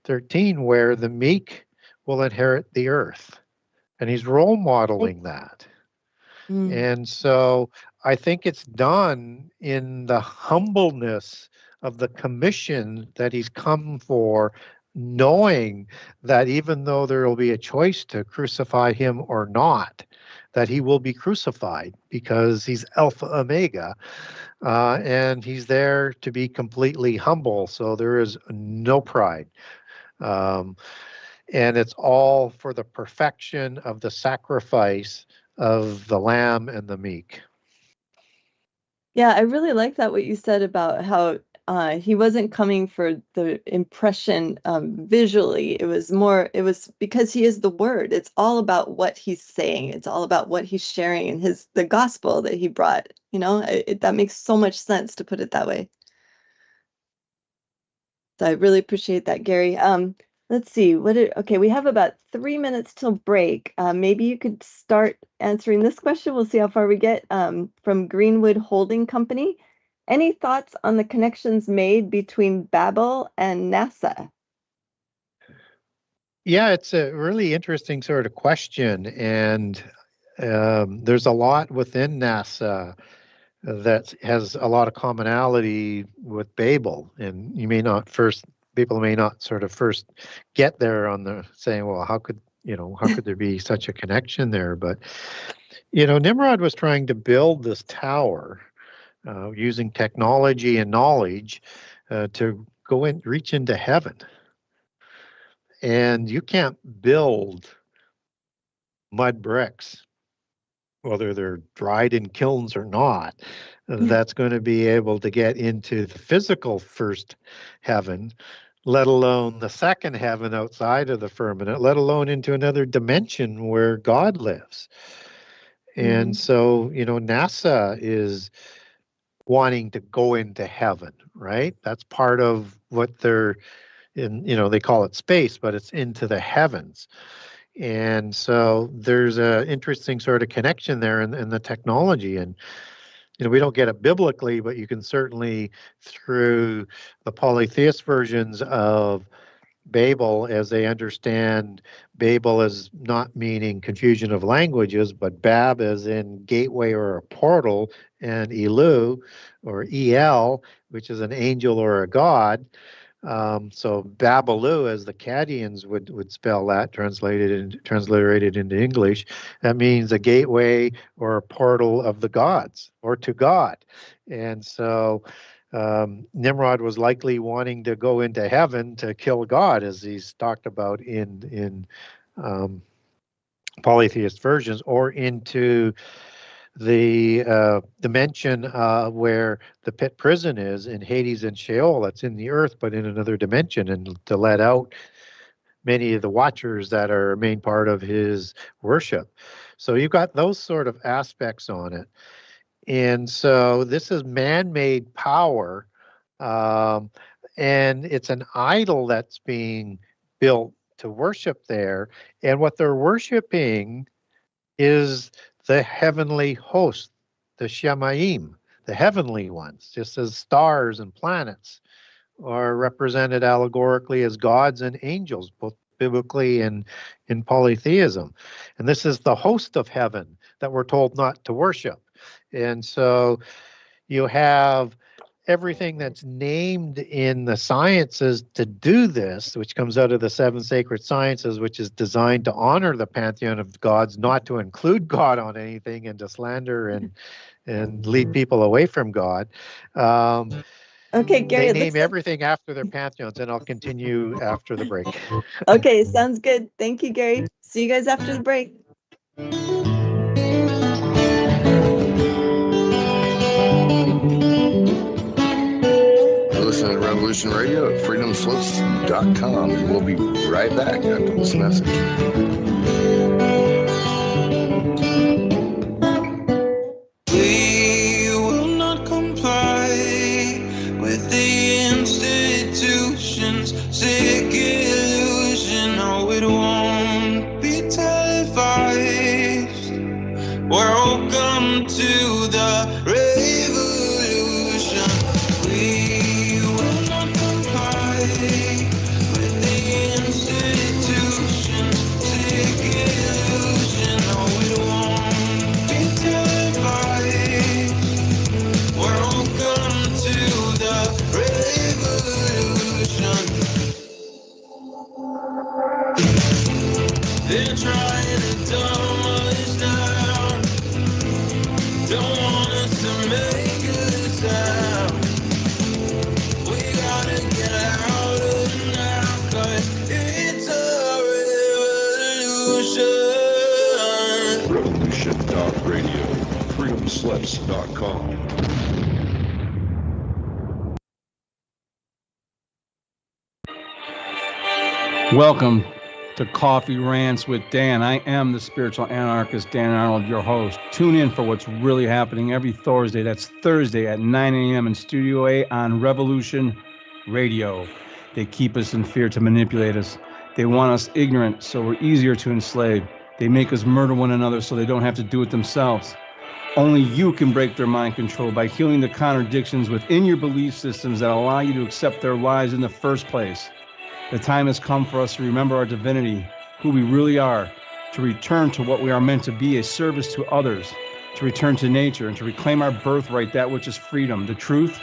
13, where the meek will inherit the earth. And he's role modeling that. And so I think it's done in the humbleness of the commission that he's come for, knowing that even though there will be a choice to crucify him or not, that he will be crucified, because he's Alpha Omega. And he's there to be completely humble. So there is no pride. And it's all for the perfection of the sacrifice of the lamb and the meek. Yeah, I really like that what you said about how he wasn't coming for the impression visually. It was because he is the word. It's all about what he's saying. It's all about what he's sharing and the gospel that he brought. That makes so much sense to put it that way. So I really appreciate that, Gary. Let's see. Okay, we have about 3 minutes till break. Maybe you could start answering this question. We'll see how far we get. From Greenwood Holding Company. Any thoughts on the connections made between Babel and NASA? Yeah, it's a really interesting sort of question, and there's a lot within NASA that has a lot of commonality with Babel, and people may not sort of first get there on the saying, well, how could there be such a connection there? But Nimrod was trying to build this tower using technology and knowledge to reach into heaven, and you can't build mud bricks, whether they're dried in kilns or not, that's going to be able to get into the physical first heaven, let alone the second heaven outside of the firmament, let alone into another dimension where God lives. And so, NASA is wanting to go into heaven, right? That's part of what they're in, they call it space, but it's into the heavens. And so there's a interesting sort of connection there in the technology. And, we don't get it biblically, but you can certainly, through the polytheist versions of Babel, as they understand Babel as not meaning confusion of languages, but Bab as in gateway or a portal, and Elu or El, which is an angel or a god. So Babalu, as the Chaldeans would spell that, transliterated into English, that means a gateway or a portal of the gods or to God. And so Nimrod was likely wanting to go into heaven to kill God, as he's talked about in polytheist versions, or into the dimension where the pit prison is in Hades and Sheol. That's in the earth, but in another dimension, and to let out many of the watchers that are a main part of his worship. So you've got those sort of aspects on it. And so this is man-made power, and it's an idol that's being built to worship there. And what they're worshiping is the heavenly host, the Shemaim, the heavenly ones, just as stars and planets are represented allegorically as gods and angels, both biblically and in polytheism. And this is the host of heaven that we're told not to worship. And so you have everything that's named in the sciences to do this, which comes out of the 7 sacred sciences, which is designed to honor the pantheon of gods, not to include God on anything and to slander and lead people away from God. Okay, Gary, they name everything after their pantheons, and I'll continue after the break. Okay, sounds good. Thank you, Gary. See you guys after the break. Listen to Revolution Radio at freedomslips.com, and we'll be right back after this message. We will not comply with the institution's sick illusion. No, it won't be televised. Welcome to the revolution. We will not comply with the institution's sick illusion. No, it won't be televised. Welcome to the revolution. They're trying to dumb us down. Don't want us to make a sound. We gotta get out of now, 'cause it's a revolution. Revolution.radio, freedomslips.com. Welcome to Coffee Rants with Dan. I am the spiritual anarchist, Dan Arnold, your host. Tune in for what's really happening every Thursday. That's Thursday at 9 a.m. in Studio A on Revolution Radio. They keep us in fear to manipulate us. They want us ignorant so we're easier to enslave. They make us murder one another so they don't have to do it themselves. Only you can break their mind control by healing the contradictions within your belief systems that allow you to accept their lies in the first place. The time has come for us to remember our divinity, who we really are, to return to what we are meant to be, a service to others, to return to nature, and to reclaim our birthright, that which is freedom. The truth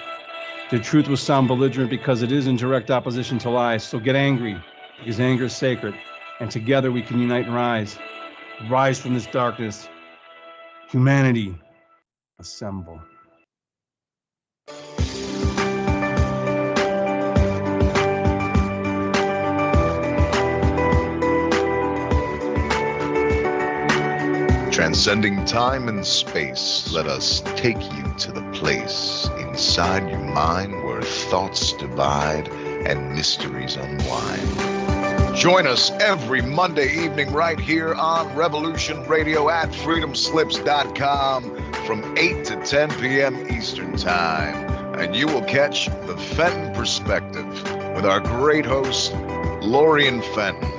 will sound belligerent because it is in direct opposition to lies. So get angry, because anger is sacred, and together we can unite and rise. Rise from this darkness. Humanity, assemble. Transcending time and space, let us take you to the place inside your mind where thoughts divide and mysteries unwind. Join us every Monday evening right here on Revolution Radio at freedomslips.com from 8 to 10 p.m. Eastern Time. And you will catch the Fenton Perspective with our great host, Lorian Fenton.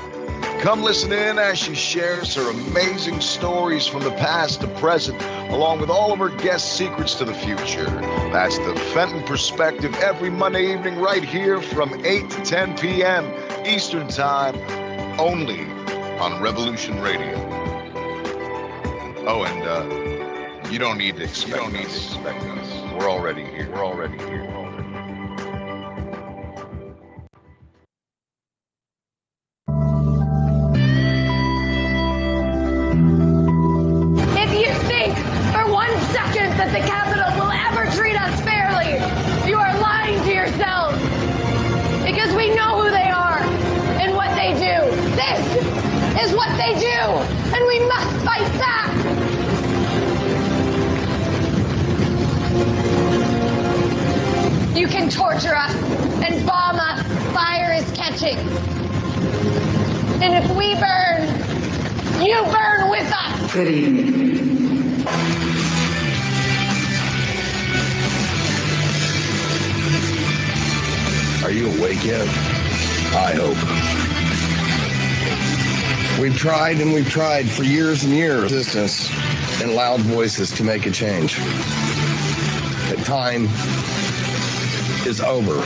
Come listen in as she shares her amazing stories from the past to present, along with all of her guest secrets to the future. That's the Fenton Perspective every Monday evening right here from 8 to 10 p.m. Eastern Time, only on Revolution Radio. Oh, and you don't need to expect us. We're already here. That the Capitol will ever treat us fairly. You are lying to yourselves because we know who they are and what they do. This is what they do, and we must fight back. You can torture us and bomb us. Fire is catching. And if we burn, you burn with us. Good evening. Are you awake yet? I hope. We've tried and we've tried for years and years. Resistance and loud voices to make a change. The time is over.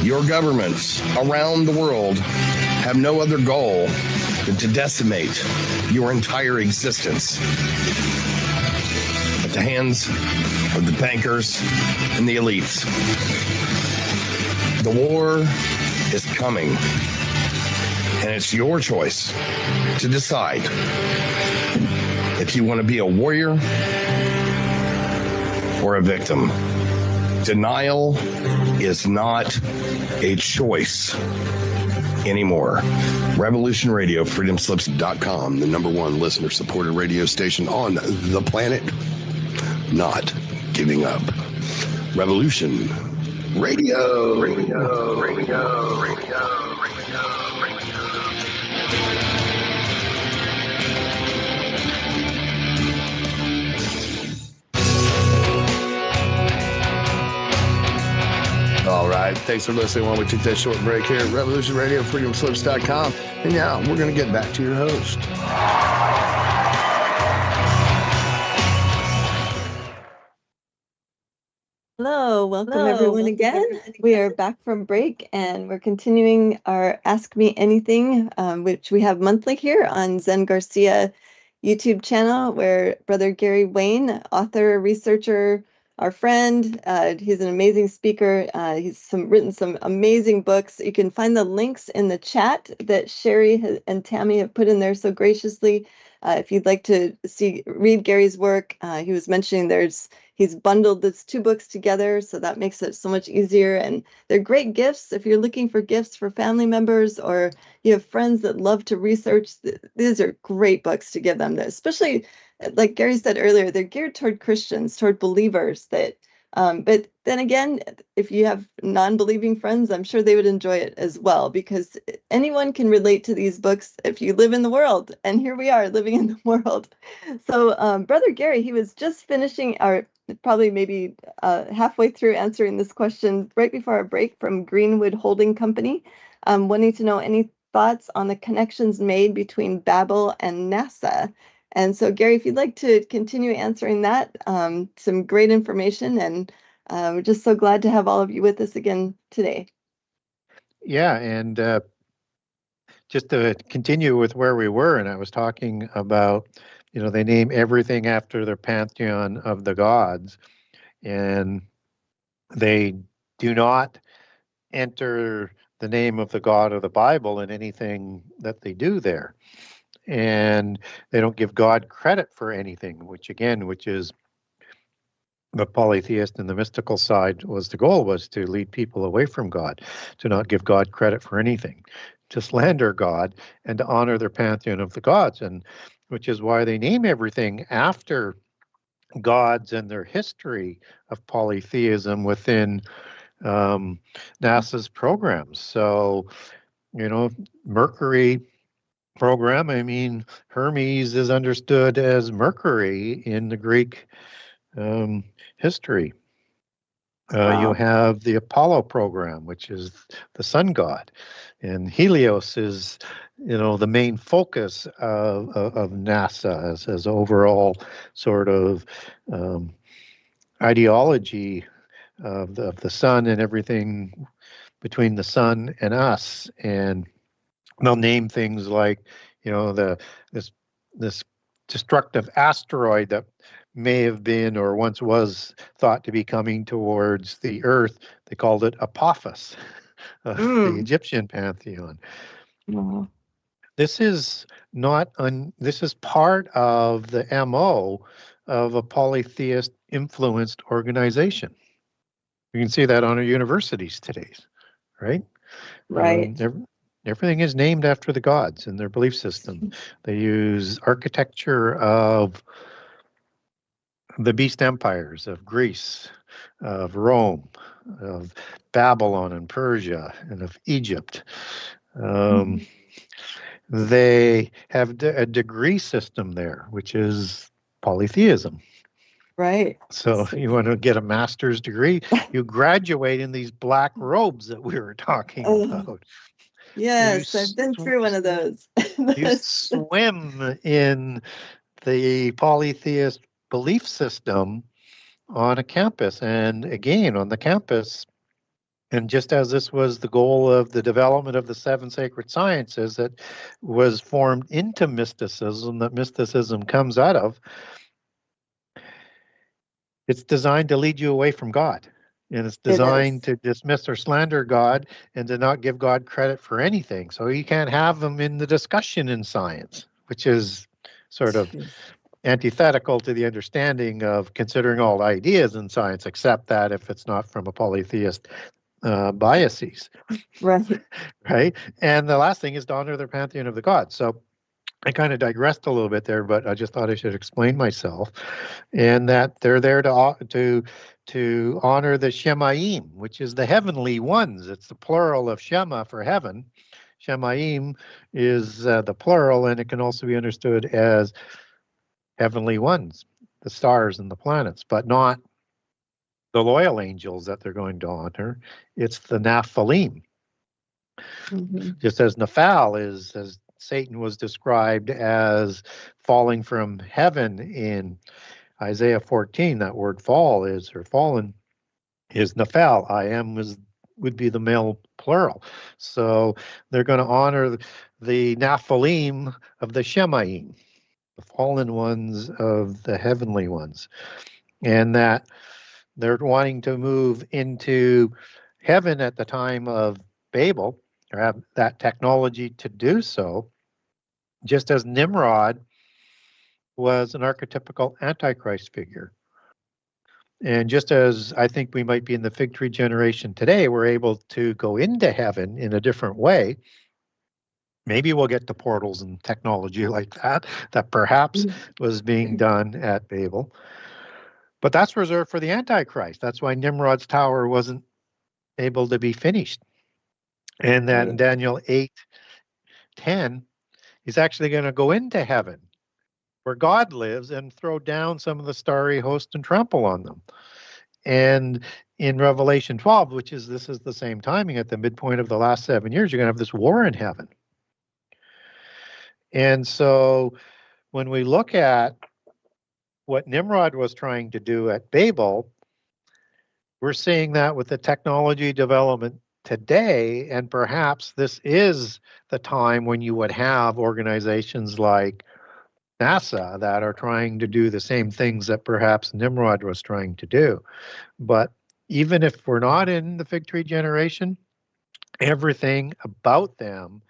Your governments around the world have no other goal than to decimate your entire existence at the hands of the bankers and the elites. The war is coming, and it's your choice to decide if you want to be a warrior or a victim. Denial is not a choice anymore. Revolution Radio, freedomslips.com, the #1 listener-supported radio station on the planet. Not giving up. Revolution Radio. All right. Thanks for listening while we took that short break here at Revolution Radio, freedomslips.com. And now we're going to get back to your host. Hello, welcome everyone again. We are back from break and we're continuing our Ask Me Anything, which we have monthly here on Zen Garcia YouTube channel, where Brother Gary Wayne, author, researcher, our friend, he's an amazing speaker. He's written some amazing books. You can find the links in the chat that Sherry and Tammy have put in there so graciously. If you'd like to read Gary's work, he was mentioning he's bundled these 2 books together, so that makes it so much easier. And they're great gifts if you're looking for gifts for family members or you have friends that love to research. These are great books to give them, especially like Gary said earlier, they're geared toward Christians, toward believers. But then again, if you have non-believing friends, I'm sure they would enjoy it as well, because anyone can relate to these books if you live in the world. And here we are living in the world. So Brother Gary, he was just finishing probably maybe halfway through answering this question right before our break from Greenwood Holding Company, wanting to know any thoughts on the connections made between Babel and NASA. And so, Gary, if you'd like to continue answering that, some great information, and we're just so glad to have all of you with us again today. Yeah, and just to continue with where we were, and I was talking about, they name everything after their pantheon of the gods, and they do not enter the name of the God of the Bible in anything that they do there. And they don't give God credit for anything, which is the polytheist and the mystical side the goal was to lead people away from God, to not give God credit for anything, to slander God and to honor their pantheon of the gods, and which is why they name everything after gods and their history of polytheism within NASA's programs. So, Mercury program, Hermes is understood as Mercury in the Greek history. Wow. You have the Apollo program, which is the sun god, and Helios is, the main focus of NASA as overall sort of ideology of the sun and everything between the sun and us. And they'll name things like, this destructive asteroid that may have been or once was thought to be coming towards the Earth. They called it Apophis of the Egyptian pantheon. Wow. This is this is part of the MO of a polytheist influenced organization. You can see that on our universities today, right? Right. Everything is named after the gods in their belief system. They use architecture of the beast empires of Greece, of Rome, of Babylon and Persia, and of Egypt. They have a degree system there, which is polytheism. Right. So if you want to get a master's degree, you graduate in these black robes that we were talking about. Yes, I've been through one of those. You swim in the polytheist belief system on a campus, and again on the campus. And just as this was the goal of the development of the 7 sacred sciences that was formed into mysticism, that mysticism comes out of, it's designed to lead you away from God. And it's designed to dismiss or slander God and to not give God credit for anything. So you can't have them in the discussion in science, which is sort of antithetical to the understanding of considering all ideas in science, except that if it's not from a polytheist biases. Right. Right. And the last thing is to honor the pantheon of the gods. So I kind of digressed a little bit there, but I just thought I should explain myself. And that they're there to honor the Shemaim, which is the heavenly ones. It's the plural of Shema for heaven. Shemaim is the plural, and it can also be understood as heavenly ones, the stars and the planets, but not the loyal angels that they're going to honor. It's the Nephilim. Just as Nephal is, as Satan was described as falling from heaven in Isaiah 14, that word fall is, or fallen, is Nephal. I am would be the male plural. So they're going to honor the Nephilim of the Shemaim, the fallen ones of the heavenly ones. And that they're wanting to move into heaven at the time of Babel, or have that technology to do so, just as Nimrod was an archetypical Antichrist figure. And just as I think we might be in the fig tree generation today, we're able to go into heaven in a different way. Maybe we'll get to portals and technology like that perhaps was being done at Babel. But that's reserved for the Antichrist. That's why Nimrod's tower wasn't able to be finished. And that in Daniel 8:10, he's actually going to go into heaven where God lives and throw down some of the starry host and trample on them. And in Revelation 12, this is the same timing at the midpoint of the last 7 years, you're going to have this war in heaven. And so when we look at what Nimrod was trying to do at Babel, we're seeing that with the technology development today, and perhaps this is the time when you would have organizations like NASA that are trying to do the same things that perhaps Nimrod was trying to do. But even if we're not in the fig tree generation, everything about them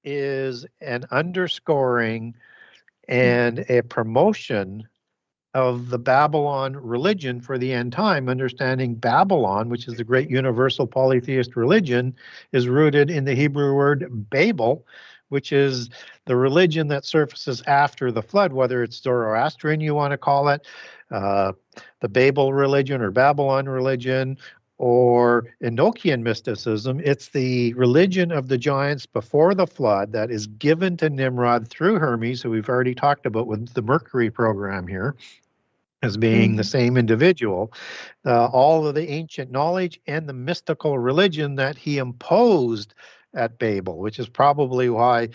is an underscoring and a promotion of the Babylon religion for the end time. Understanding Babylon, which is the great universal polytheist religion, is rooted in the Hebrew word Babel, which is the religion that surfaces after the flood, whether it's Zoroastrian you want to call it, the Babel religion or Babylon religion, or Enochian mysticism. It's the religion of the giants before the flood that is given to Nimrod through Hermes, who we've already talked about with the Mercury program here, as being the same individual. All of the ancient knowledge and the mystical religion that he imposed at Babel, which is probably why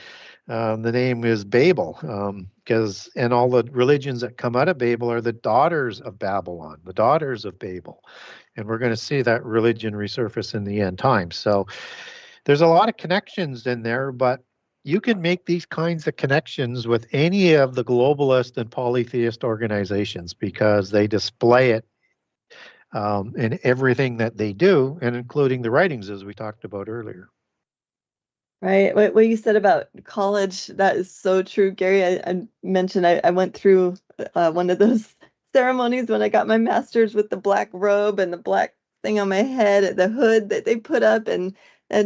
the name is Babel, and all the religions that come out of Babel are the daughters of Babylon, the daughters of Babel. And we're going to see that religion resurface in the end times. So there's a lot of connections in there, but you can make these kinds of connections with any of the globalist and polytheist organizations because they display it in everything that they do, and including the writings, as we talked about earlier. Right. What you said about college, that is so true, Gary. I mentioned I went through one of those ceremonies when I got my master's with the black robe and the black thing on my head, the hood that they put up, and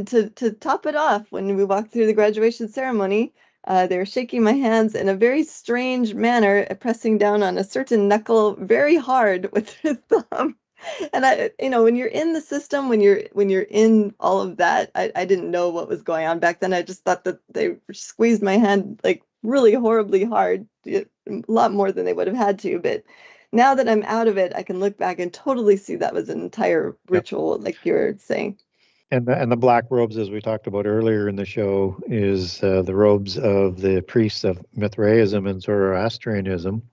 to top it off, when we walked through the graduation ceremony, they were shaking my hands in a very strange manner, pressing down on a certain knuckle very hard with their thumb. And when you're in the system, when you're in all of that, I didn't know what was going on back then. I just thought that they squeezed my hand like really horribly hard, a lot more than they would have had to. But now that I'm out of it, I can look back and totally see that was an entire ritual, like you were saying. And the black robes, as we talked about earlier in the show, is the robes of the priests of Mithraism and Zoroastrianism.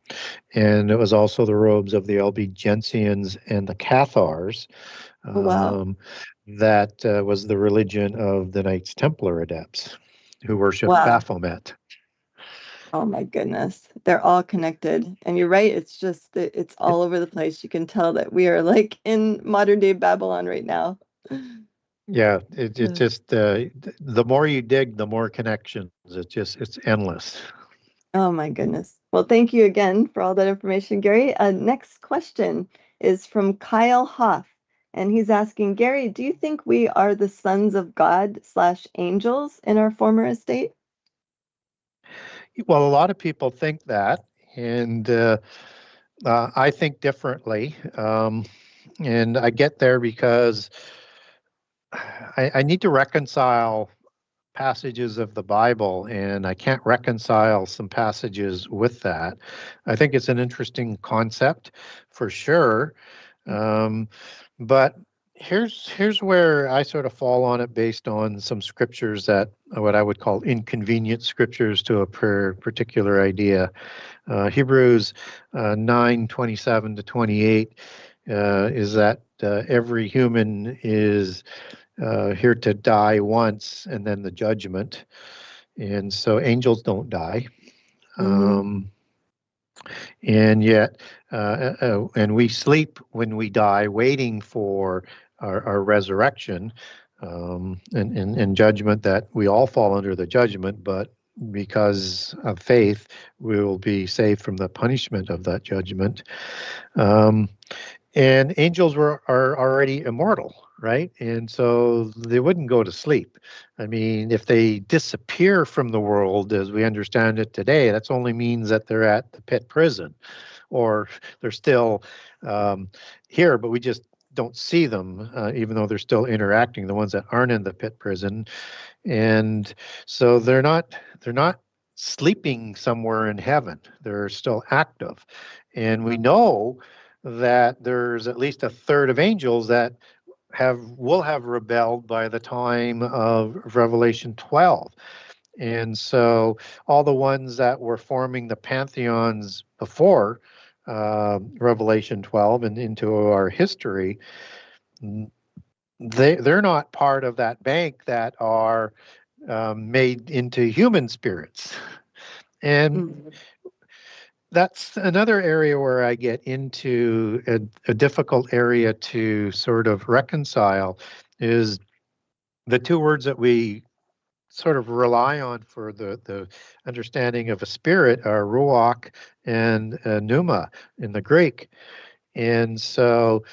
And it was also the robes of the Albigensians and the Cathars. That was the religion of the Knights Templar adepts who worship Baphomet. Oh my goodness. They're all connected. And you're right. It's just, it's all over the place. You can tell that we are like in modern day Babylon right now. Yeah, it's just the more you dig, the more connections. It's endless. Oh my goodness. Well, thank you again for all that information, Gary. Next question is from Kyle Hoff, and he's asking, Gary, do you think we are the sons of God / angels in our former estate? Well, a lot of people think that, and I think differently. And I get there because I need to reconcile passages of the Bible, and I can't reconcile some passages with that. I think it's an interesting concept for sure. But here's where I sort of fall on it based on some scriptures that what I would call inconvenient scriptures to a particular idea. Hebrews 9:27-28 is that every human is here to die once and then the judgment. And so angels don't die. And yet, and we sleep when we die, waiting for our resurrection and judgment, that we all fall under the judgment, but because of faith, we will be saved from the punishment of that judgment. And angels are already immortal, right? And so they wouldn't go to sleep. I mean, if they disappear from the world as we understand it today, that only means that they're at the pit prison, or they're still here, but we just don't see them, even though they're still interacting, the ones that aren't in the pit prison. And so they're not sleeping somewhere in heaven. They're still active. And we know that there's at least a third of angels that will have rebelled by the time of Revelation 12. And so all the ones that were forming the pantheons before Revelation 12 and into our history, they're not part of that bank that are made into human spirits. And that's another area where I get into a difficult area to sort of reconcile, is the two words that we sort of rely on for the understanding of a spirit are ruach and pneuma in the Greek. And so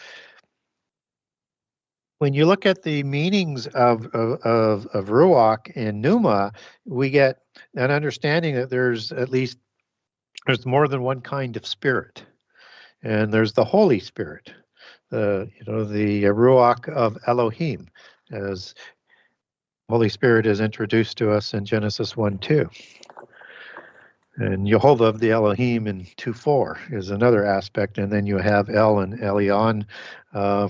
when you look at the meanings of ruach and pneuma, we get an understanding that there's more than one kind of spirit, and there's the Holy Spirit, the ruach of Elohim, as Holy Spirit is introduced to us in Genesis 1:2. And Jehovah of the Elohim in 2:4 is another aspect, and then you have El and Elyon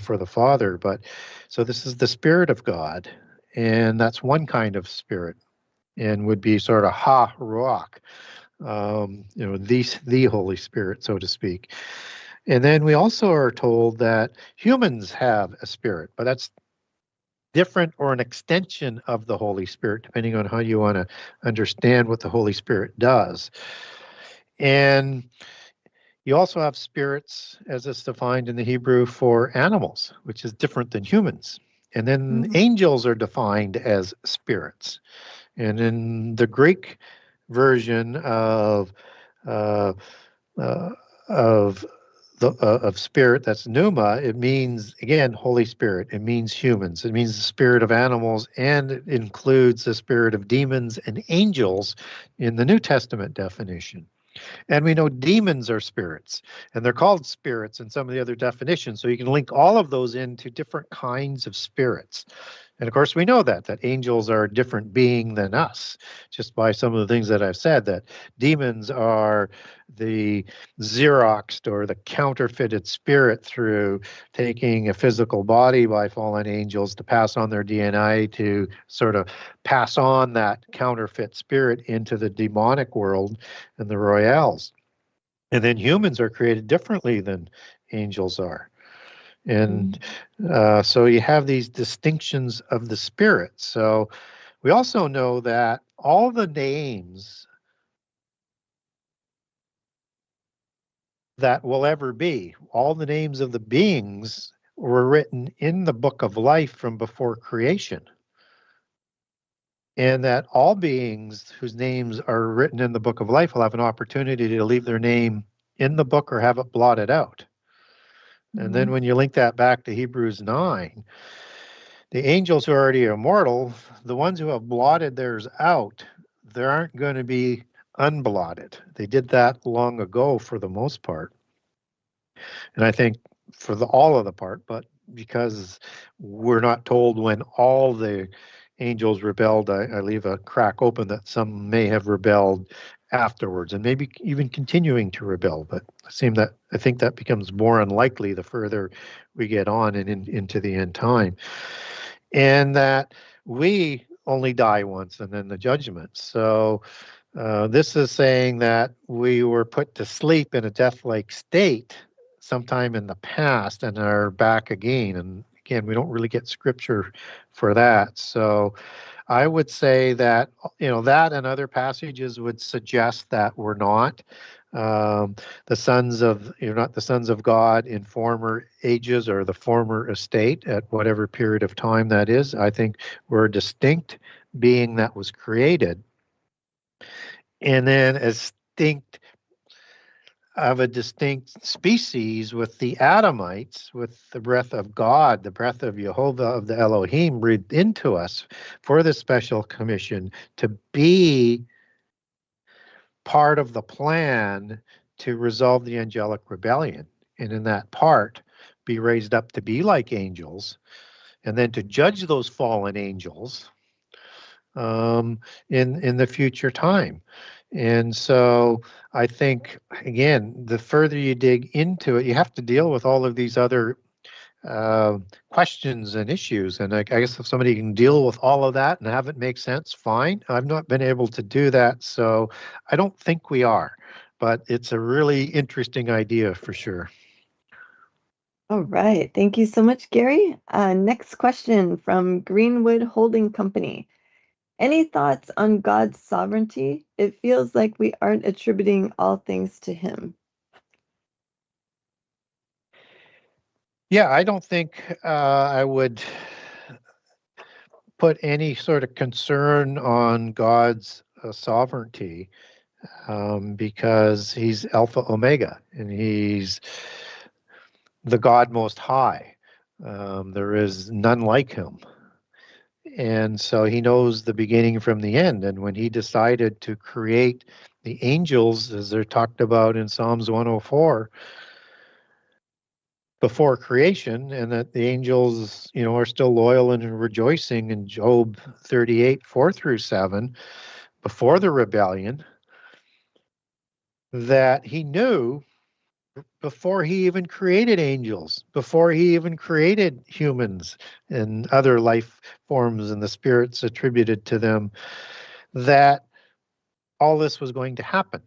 for the Father. But so this is the Spirit of God, and that's one kind of spirit, and would be sort of ha-ruach, the Holy Spirit, so to speak. And then we also are told that humans have a spirit, but that's different or an extension of the Holy Spirit, depending on how you want to understand what the Holy Spirit does. And you also have spirits, as it's defined in the Hebrew, for animals, which is different than humans. And then angels are defined as spirits. And in the Greek version of spirit, that's pneuma, it means, again, Holy Spirit. It means humans. It means the spirit of animals, and it includes the spirit of demons and angels in the New Testament definition. And we know demons are spirits, and they're called spirits in some of the other definitions. So you can link all of those into different kinds of spirits. And of course, we know that angels are a different being than us, just by some of the things that I've said, that demons are the Xeroxed or the counterfeited spirit through taking a physical body by fallen angels to pass on their DNA, to sort of pass on that counterfeit spirit into the demonic world and the royales. And then humans are created differently than angels are. And so you have these distinctions of the spirit. So we also know that all the names that will ever be, all the names of the beings were written in the book of life from before creation. And that all beings whose names are written in the book of life will have an opportunity to leave their name in the book or have it blotted out. And then when you link that back to Hebrews 9, the angels who are already immortal, the ones who have blotted theirs out, there aren't going to be unblotted. They did that long ago for the most part. And I think for all of the part, but because we're not told when all the angels rebelled, I leave a crack open that some may have rebelled afterwards, and maybe even continuing to rebel. But I think that becomes more unlikely the further we get on and into the end time. And that we only die once and then the judgment. So this is saying that we were put to sleep in a death-like state sometime in the past and are back again. And again, we don't really get scripture for that. So I would say that, that and other passages would suggest that we're not the sons of, you're not the sons of God in former ages or the former estate at whatever period of time that is. I think we're a distinct being that was created. And then a distinct of a distinct species with the Adamites, with the breath of God, the breath of Jehovah of the Elohim breathed into us for this special commission to be part of the plan to resolve the angelic rebellion. And in that part, be raised up to be like angels, and then to judge those fallen angels in the future time. And so I think, again, the further you dig into it, you have to deal with all of these other questions and issues. And I guess if somebody can deal with all of that and have it make sense, fine. I've not been able to do that, so I don't think we are. But it's a really interesting idea for sure. All right. Thank you so much, Gary. Next question from Greenwood Holding Company. Any thoughts on God's sovereignty? It feels like we aren't attributing all things to him. Yeah, I don't think I would put any sort of concern on God's sovereignty because he's Alpha Omega and he's the God Most High. There is none like him. And so he knows the beginning from the end. And when he decided to create the angels, as they're talked about in Psalms 104, before creation, and that the angels, are still loyal and rejoicing in Job 38, 4-7, before the rebellion, that he knew before he even created angels, before he even created humans and other life forms and the spirits attributed to them, that all this was going to happen.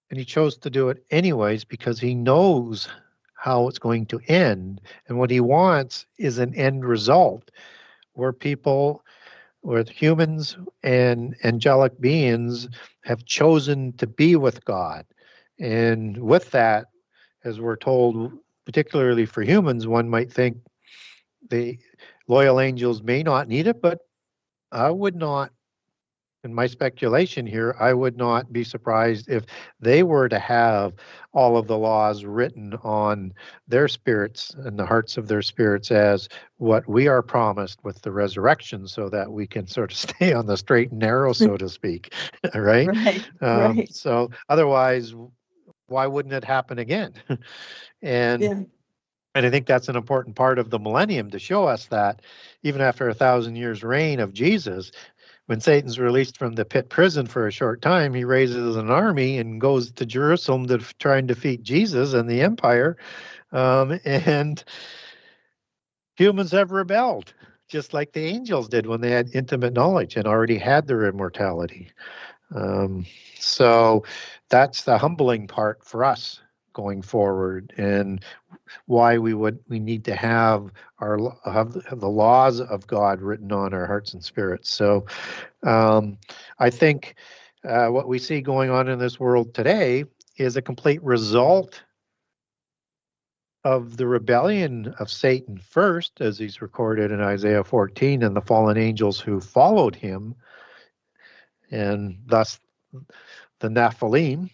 And he chose to do it anyways because he knows how it's going to end. And what he wants is an end result where people, where humans and angelic beings have chosen to be with God. And with that, as we're told, particularly for humans, one might think the loyal angels may not need it, but I would not, in my speculation here, I would not be surprised if they were to have all of the laws written on their spirits and the hearts of their spirits as what we are promised with the resurrection, so that we can sort of stay on the straight and narrow, so to speak, right? Right. So otherwise, why wouldn't it happen again? And I think that's an important part of the millennium, to show us that even after 1,000 years reign of Jesus, when Satan's released from the pit prison for a short time, he raises an army and goes to Jerusalem to try and defeat Jesus and the empire. And humans have rebelled, just like the angels did when they had intimate knowledge and already had their immortality. So that's the humbling part for us going forward, and why we need to have the laws of God written on our hearts and spirits. So I think what we see going on in this world today is a complete result of the rebellion of Satan first, as he's recorded in Isaiah 14, and the fallen angels who followed him, and thus the Nephilim,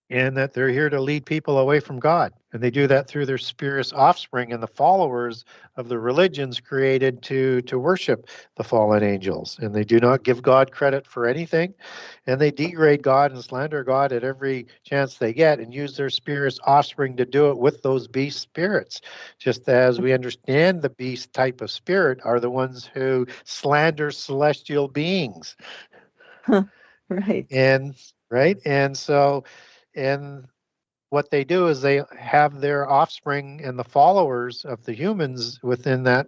and that they're here to lead people away from God. And they do that through their spurious offspring and the followers of the religions created to worship the fallen angels. And they do not give God credit for anything. And they degrade God and slander God at every chance they get, and use their spurious offspring to do it with those beast spirits. Just as we understand the beast type of spirit are the ones who slander celestial beings. Right. And so, and what they do is they have their offspring and the followers of the humans within that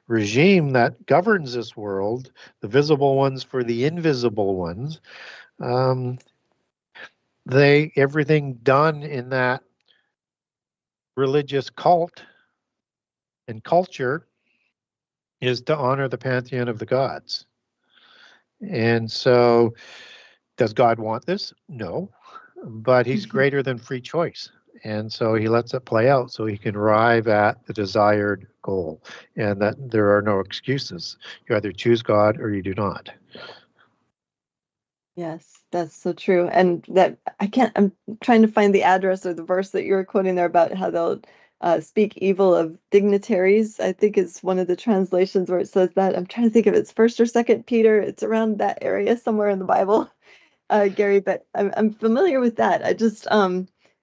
regime that governs this world, the visible ones for the invisible ones. Everything done in that religious cult and culture is to honor the pantheon of the gods. And so, does God want this? No. But he's greater than free choice. And so he lets it play out so he can arrive at the desired goal, and that there are no excuses. You either choose God or you do not. Yes. That's so true. And that I'm trying to find the address or the verse that you were quoting there about how they'll speak evil of dignitaries. I think is one of the translations where it says that. I'm trying to think if it's First or Second Peter. It's around that area somewhere in the Bible, Gary. But I'm familiar with that. I just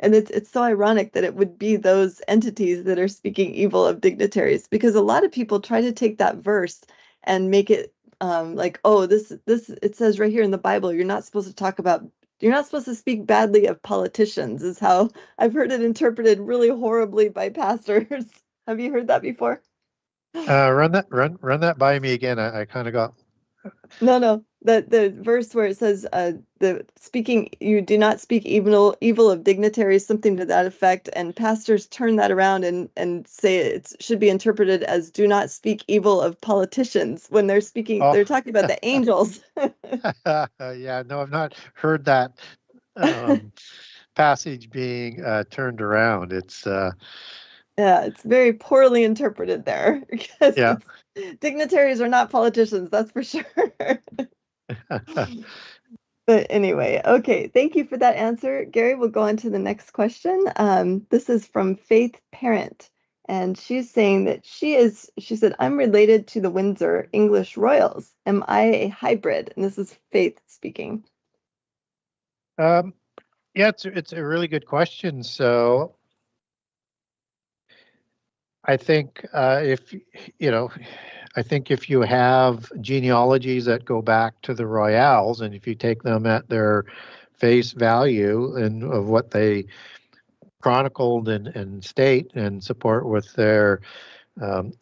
and it's so ironic that it would be those entities that are speaking evil of dignitaries, because a lot of people try to take that verse and make it like, oh, this it says right here in the Bible, you're not supposed to speak badly of politicians, is how I've heard it interpreted really horribly by pastors. Have you heard that before? Run that by me again. I kind of got. No. The verse where it says you do not speak evil of dignitaries, something to that effect, and pastors turn that around and say it should be interpreted as do not speak evil of politicians when they're speaking. Oh. They're talking about the angels. Yeah, no, I've not heard that passage being turned around. It's Yeah, it's very poorly interpreted there because yeah. Dignitaries are not politicians, that's for sure. But anyway, okay, thank you for that answer. Gary, we'll go on to the next question. This is from Faith Parent, and she's saying that she said, I'm related to the Windsor English royals. Am I a hybrid? And this is Faith speaking. Yeah, it's a really good question. So I think if you have genealogies that go back to the royals, and if you take them at their face value and of what they chronicled and state and support with their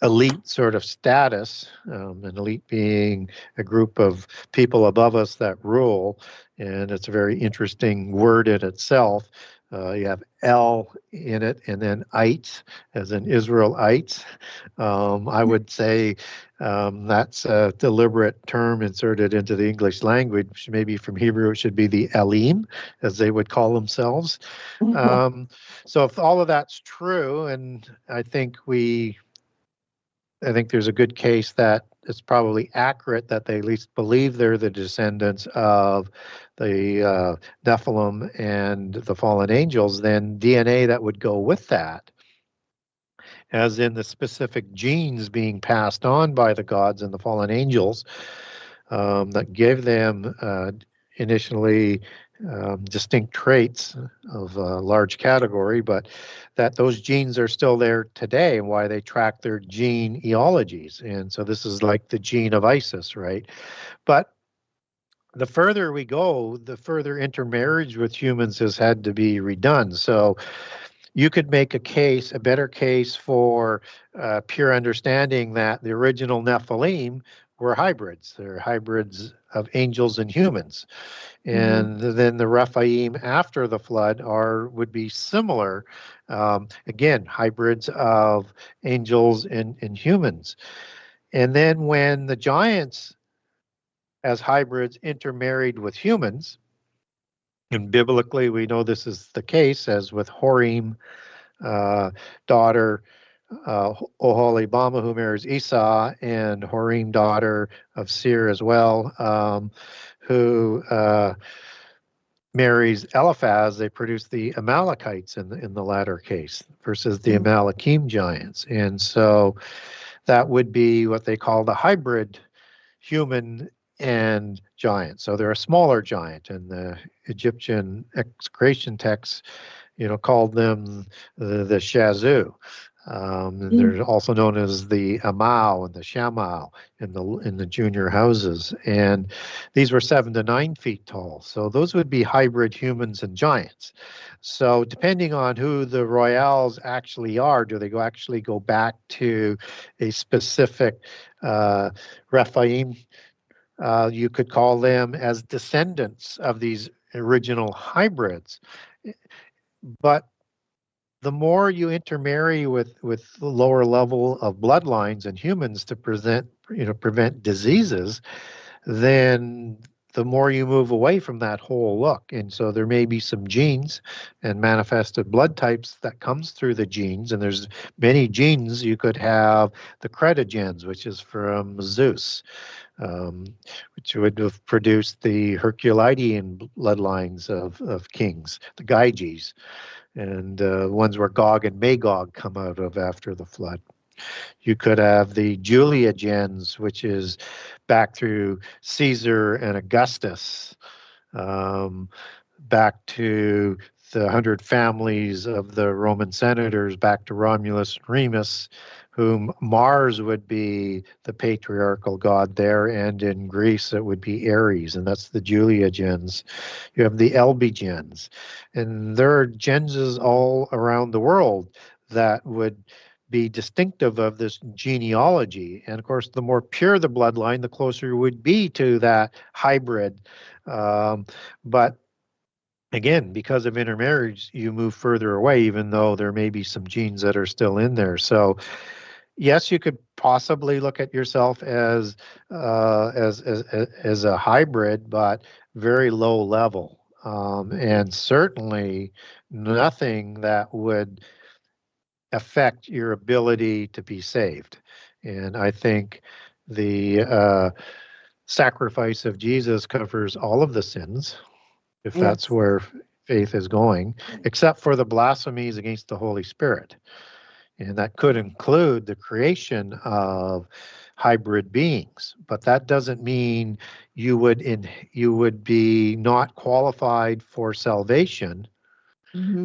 elite sort of status, an elite being a group of people above us that rule, and it's a very interesting word in itself. You have L in it, and then ites, as in Israelites. I would say that's a deliberate term inserted into the English language. Maybe from Hebrew it should be the Elim, as they would call themselves. So if all of that's true, and I think there's a good case that it's probably accurate that they at least believe they're the descendants of the Nephilim and the fallen angels, then DNA that would go with that, as in the specific genes being passed on by the gods and the fallen angels, that gave them initially distinct traits of a large category, but that those genes are still there today, and why they track their genealogies. And so this is like the gene of Isis, right? But the further we go, the further intermarriage with humans has had to be redone. So you could make a better case for pure understanding that the original Nephilim were hybrids. They're hybrids of angels and humans. And then the Rephaim after the flood would be similar. Again, hybrids of angels and humans. And then when the giants as hybrids intermarried with humans, and biblically we know this is the case, as with Horim, daughter Oholibama, who marries Esau, and Horim, daughter of Seir as well, who marries Eliphaz. They produce the Amalekites in the latter case versus the Amalekim giants. And so that would be what they call the hybrid human and giant. So they're a smaller giant, and the Egyptian excretion texts, called them the Shazu. And they're also known as the Amau and the Shammau in the junior houses. And these were 7 to 9 feet tall. So those would be hybrid humans and giants. So depending on who the royals actually are, do they actually go back to a specific Rephaim? You could call them as descendants of these original hybrids. But the more you intermarry with the lower level of bloodlines and humans to prevent diseases, then the more you move away from that whole look. And so there may be some genes and manifested blood types that comes through the genes. And there's many genes. You could have the cretogens, which is from Zeus, which would have produced the Herculidean bloodlines of kings, the Gyges, and ones where Gog and Magog come out of after the flood. You could have the Julia gens, which is back through Caesar and Augustus, back to the 100 families of the Roman senators, back to Romulus and Remus, whom Mars would be the patriarchal god there, and in Greece it would be Ares, and that's the Julia gens. You have the Elbe gens, and there are gens all around the world that would be distinctive of this genealogy. And of course, the more pure the bloodline, the closer you would be to that hybrid. But again, because of intermarriage, you move further away, even though there may be some genes that are still in there. So yes, you could possibly look at yourself as a hybrid, but very low level, and certainly nothing that would affect your ability to be saved. And I think the sacrifice of Jesus covers all of the sins, if that's where faith is going, except for the blasphemies against the Holy Spirit. And that could include the creation of hybrid beings, but that doesn't mean you would be not qualified for salvation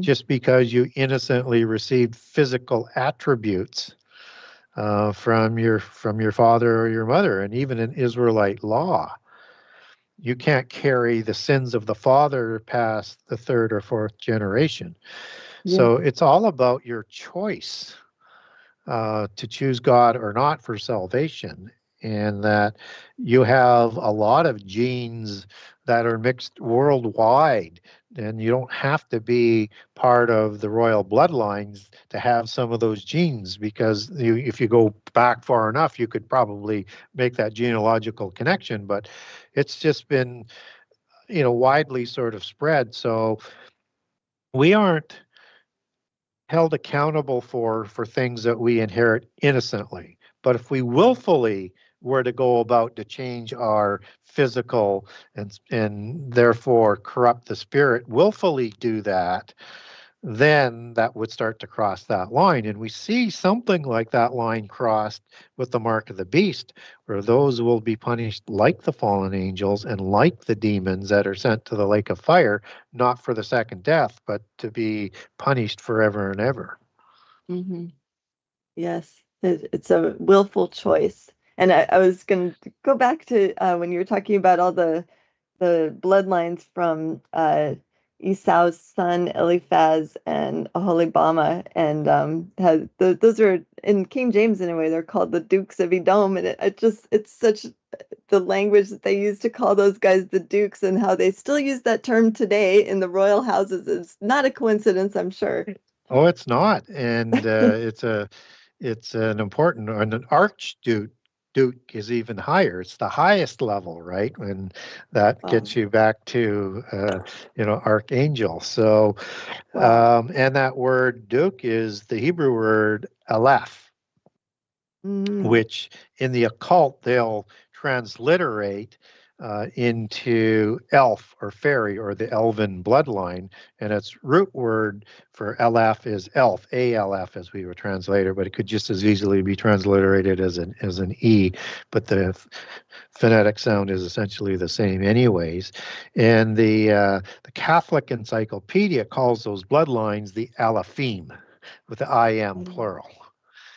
just because you innocently received physical attributes from your father or your mother. And even in Israelite law, you can't carry the sins of the father past the third or fourth generation. So it's all about your choice to choose God or not for salvation, and that you have a lot of genes that are mixed worldwide, and you don't have to be part of the royal bloodlines to have some of those genes, because if you go back far enough, you could probably make that genealogical connection, but it's just been, widely sort of spread. So we aren't held accountable for things that we inherit innocently. But if we willfully were to go about to change our physical and therefore corrupt the spirit, willfully do that, then that would start to cross that line. And we see something like that line crossed with the mark of the beast, where those will be punished like the fallen angels and like the demons that are sent to the lake of fire, not for the second death, but to be punished forever and ever. Yes, it's a willful choice. And I was going to go back to when you were talking about all the bloodlines from Esau's son Eliphaz and Aholibama, and those are in King James anyway. They're called the Dukes of Edom, and it's such the language that they use to call those guys the Dukes, and how they still use that term today in the royal houses is not a coincidence, I'm sure. Oh, it's not, and it's an important, and an archduke. Duke is even higher. It's the highest level, right? And that gets you back to, archangel. So, and that word Duke is the Hebrew word Aleph, which in the occult they'll transliterate into elf or fairy or the elven bloodline, and its root word for Aleph is elf, ALF as we would translate it, but it could just as easily be transliterated as an E, but the phonetic sound is essentially the same anyways. And the Catholic Encyclopedia calls those bloodlines the Alephim, with the IM plural.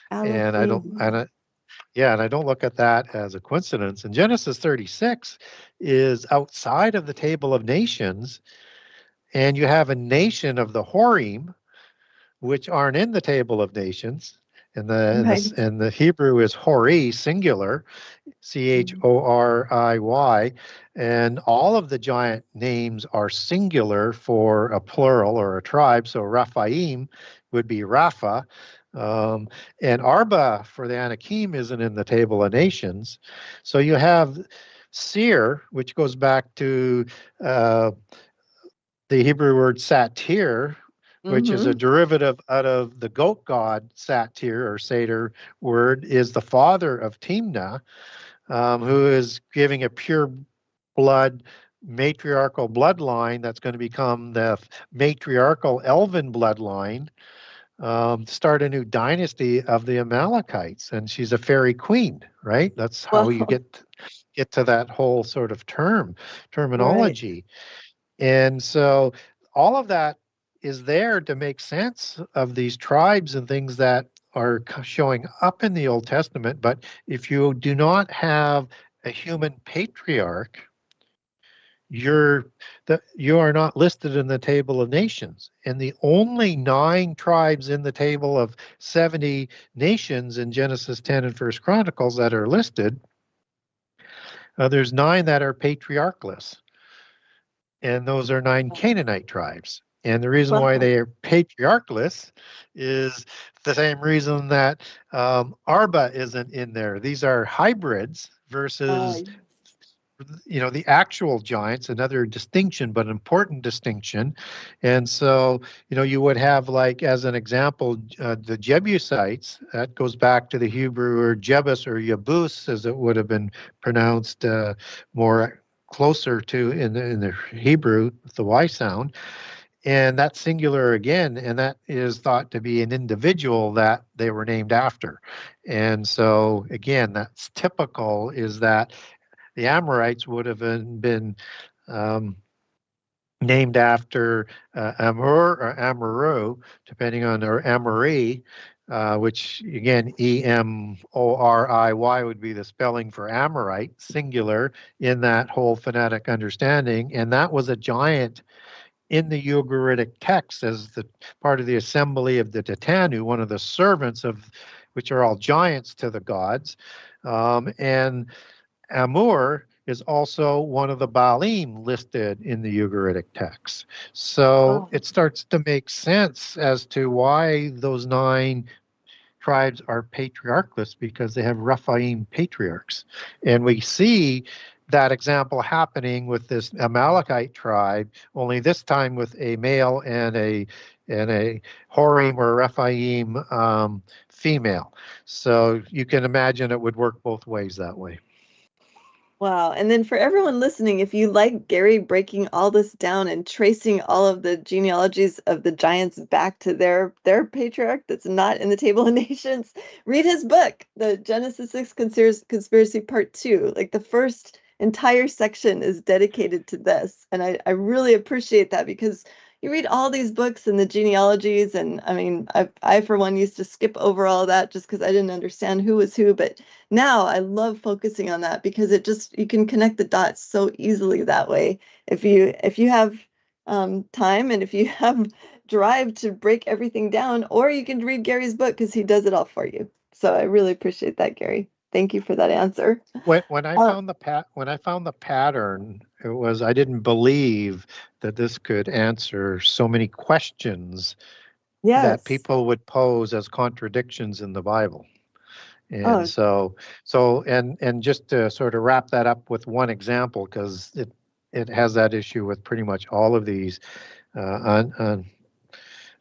And I don't look at that as a coincidence. And Genesis 36 is outside of the table of nations, and you have a nation of the Horim, which aren't in the table of nations. And the Hebrew is Hori, singular, Choriy, and all of the giant names are singular for a plural or a tribe. So Raphaim would be Rapha. And Arba for the Anakim isn't in the table of nations. So you have seer, which goes back to the Hebrew word satir, which is a derivative out of the goat god Satir or Satyr word, is the father of Timnah, who is giving a pure blood matriarchal bloodline that's going to become the matriarchal elven bloodline, start a new dynasty of the Amalekites. And she's a fairy queen, right? That's how you get to that whole sort of terminology. Right. And so all of that is there to make sense of these tribes and things that are showing up in the Old Testament. But if you do not have a human patriarch, you are not listed in the table of nations. And the only 9 tribes in the table of 70 nations in Genesis 10 and 1 Chronicles that are listed, there's 9 that are patriarchless. And those are 9 Canaanite tribes. And the reason why they are patriarchless is the same reason that Arba isn't in there. These are hybrids versus the actual giants, another distinction, but important distinction. And so, you would have, like, as an example, the Jebusites. That goes back to the Hebrew word Jebus or Yebus, as it would have been pronounced more closer to in the Hebrew, with the Y sound. And that's singular again, and that is thought to be an individual that they were named after. And so, again, that's typical, is that the Amorites would have been named after Amur or Amuru, depending on, or Amori, which, again, Emoriy would be the spelling for Amorite, singular, in that whole phonetic understanding. And that was a giant in the Ugaritic text as the part of the assembly of the Titanu, one of the servants of, which are all giants to the gods. And Amur is also one of the Baalim listed in the Ugaritic text. So it starts to make sense as to why those 9 tribes are patriarchless, because they have Rephaim patriarchs. And we see that example happening with this Amalekite tribe, only this time with a male and a Horim or Rephaim female. So you can imagine it would work both ways that way. Wow. And then for everyone listening, if you like Gary breaking all this down and tracing all of the genealogies of the giants back to their patriarch that's not in the Table of Nations, read his book, the Genesis 6 Conspiracy Part 2. Like, the first entire section is dedicated to this. And I really appreciate that, because you read all these books and the genealogies, and I mean, I for one used to skip over all that just because I didn't understand who was who. But now I love focusing on that, because you can connect the dots so easily that way. If you have time, and if you have drive to break everything down, or you can read Gary's book, because he does it all for you. So I really appreciate that, Gary. Thank you for that answer. When I found the pattern, it was, I didn't believe that this could answer so many questions that people would pose as contradictions in the Bible. And so just to sort of wrap that up with one example, because it has that issue with pretty much all of these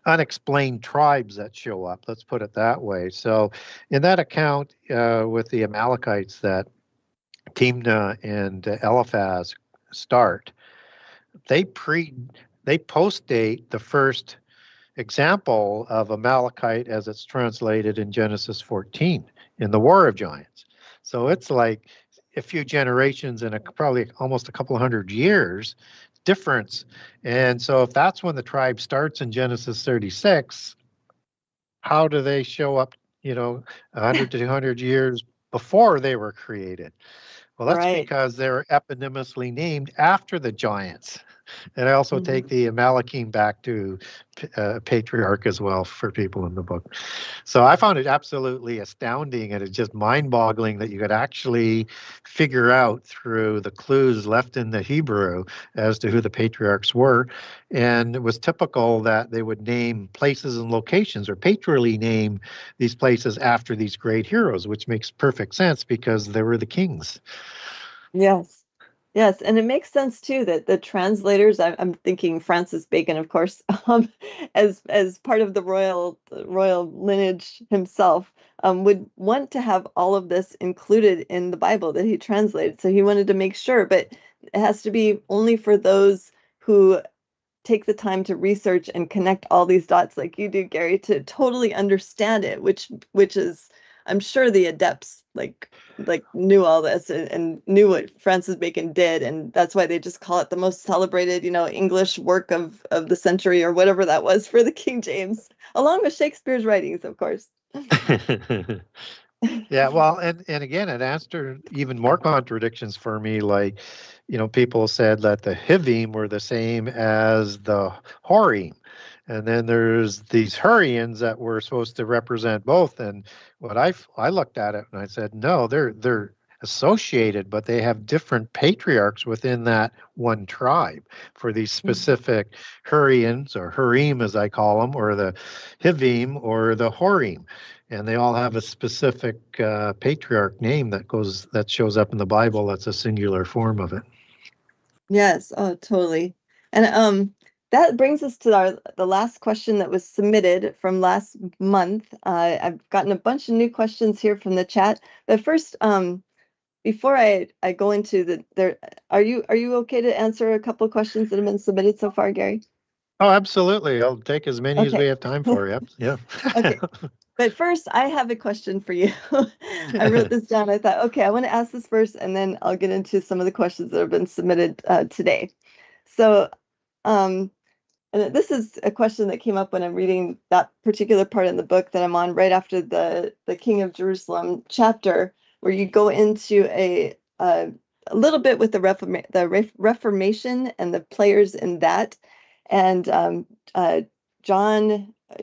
unexplained tribes that show up, let's put it that way. So in that account with the Amalekites that Timnah and Eliphaz start, they postdate the first example of Amalekite as it's translated in Genesis 14 in the War of Giants. So it's like a few generations and probably almost a couple of hundred years difference. And so if that's when the tribe starts in Genesis 36, how do they show up, 100 to 200 years before they were created? Well, that's because they're eponymously named after the giants. And I also take the Amalekim back to patriarch as well for people in the book. So I found it absolutely astounding, and it's just mind-boggling that you could actually figure out through the clues left in the Hebrew as to who the patriarchs were. And it was typical that they would name places and locations, or patriarchally name these places after these great heroes, which makes perfect sense because they were the kings. Yes. Yes, and it makes sense too that the translators, I'm thinking Francis Bacon, of course, as part of the royal lineage himself, would want to have all of this included in the Bible that he translated. So he wanted to make sure, but it has to be only for those who take the time to research and connect all these dots like you do, Gary, to totally understand it, which is, I'm sure the adepts like knew all this and knew what Francis Bacon did, and that's why they just call it the most celebrated, English work of the century or whatever that was for the King James, along with Shakespeare's writings, of course. Yeah, well, and again, it answered even more contradictions for me. Like, people said that the Hivim were the same as the Horim, and then there's these Hurrians that were supposed to represent both. And what I looked at it and I said, no, they're associated, but they have different patriarchs within that one tribe for these specific Hurrians, or Hurim as I call them, or the Hivim or the Horim. And they all have a specific patriarch name that shows up in the Bible. That's a singular form of it. Yes, oh, totally. And that brings us to the last question that was submitted from last month. I've gotten a bunch of new questions here from the chat. But first, before I go into are you okay to answer a couple of questions that have been submitted so far, Gary? Oh, absolutely. I'll take as many as we have time for. Yep. Yeah. Okay. But first, I have a question for you. I wrote this down. I thought, okay, I want to ask this first, and then I'll get into some of the questions that have been submitted today. So, and this is a question that came up when I'm reading that particular part in the book that I'm on right after the King of Jerusalem chapter, where you go into a little bit with the Reformation and the players in that, and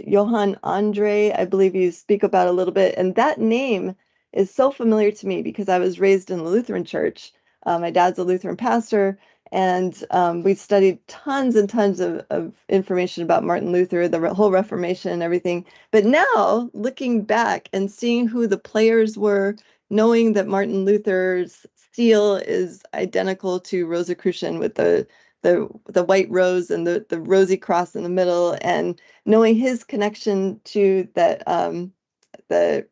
Johann Andre, I believe you speak about a little bit, and that name is so familiar to me because I was raised in the Lutheran church. My dad's a Lutheran pastor, and we studied tons and tons of information about Martin Luther, the whole Reformation and everything. But now, looking back and seeing who the players were, knowing that Martin Luther's seal is identical to Rosicrucian with the white rose and the rosy cross in the middle, and knowing his connection to that the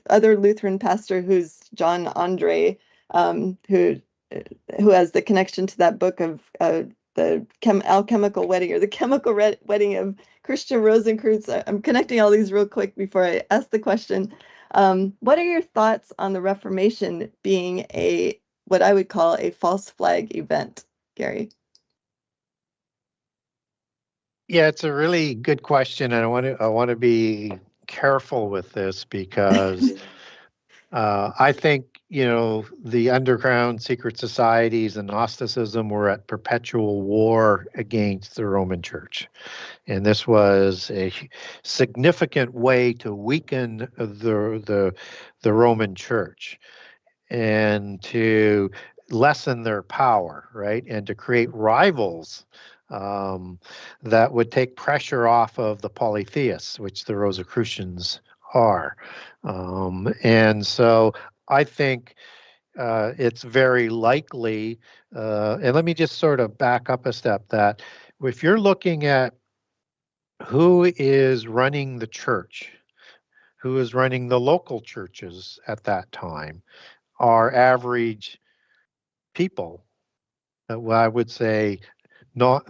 other Lutheran pastor who's John Andre, who has the connection to that book of the alchemical wedding, or the chemical wedding of Christian Rosenkreuz. I'm connecting all these real quick before I ask the question. What are your thoughts on the Reformation being what I would call a false flag event, Gary? Yeah, it's a really good question, and I want to be careful with this because I think the underground secret societies and Gnosticism were at perpetual war against the Roman Church, and this was a significant way to weaken the Roman Church and to lessen their power, right, and to create rivals that would take pressure off of the polytheists, which the Rosicrucians are. And so I think it's very likely, and let me just sort of back up a step, that if you're looking at who is running the church, who is running the local churches at that time, are average people, I would say, not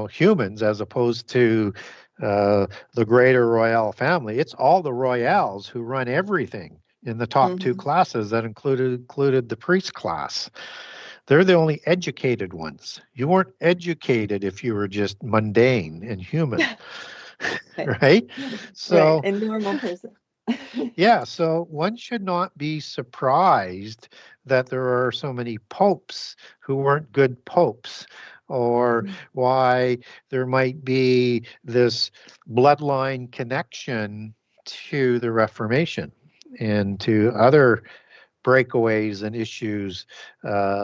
humans, as opposed to the greater royal family. It's all the royals who run everything in the top two classes that included the priest class. They're the only educated ones. You weren't educated if you were just mundane and human, right? So, a normal person. Yeah, so one should not be surprised that there are so many popes who weren't good popes, or why there might be this bloodline connection to the Reformation and to other breakaways and issues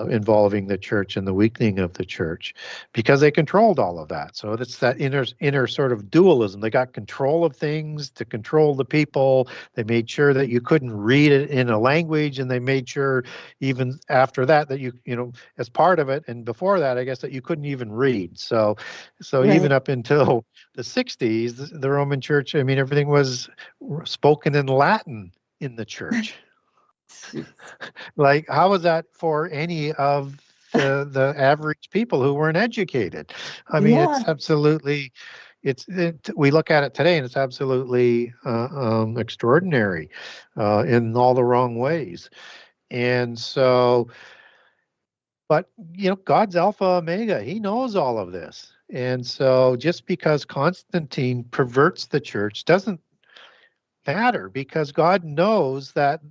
involving the church and the weakening of the church, because they controlled all of that. So it's that inner sort of dualism. They got control of things to control the people. They made sure that you couldn't read it in a language, and they made sure even after that that you as part of it, and before that, I guess, that you couldn't even read. So Right. even up until the 60s, the Roman Church, I mean, everything was spoken in Latin in the church. Like, how was that for any of the average people who weren't educated? I mean, Yeah. it's absolutely, we look at it today and it's absolutely extraordinary in all the wrong ways. And so, but God's Alpha Omega, he knows all of this. And so just because Constantine perverts the church doesn't matter, because God knows that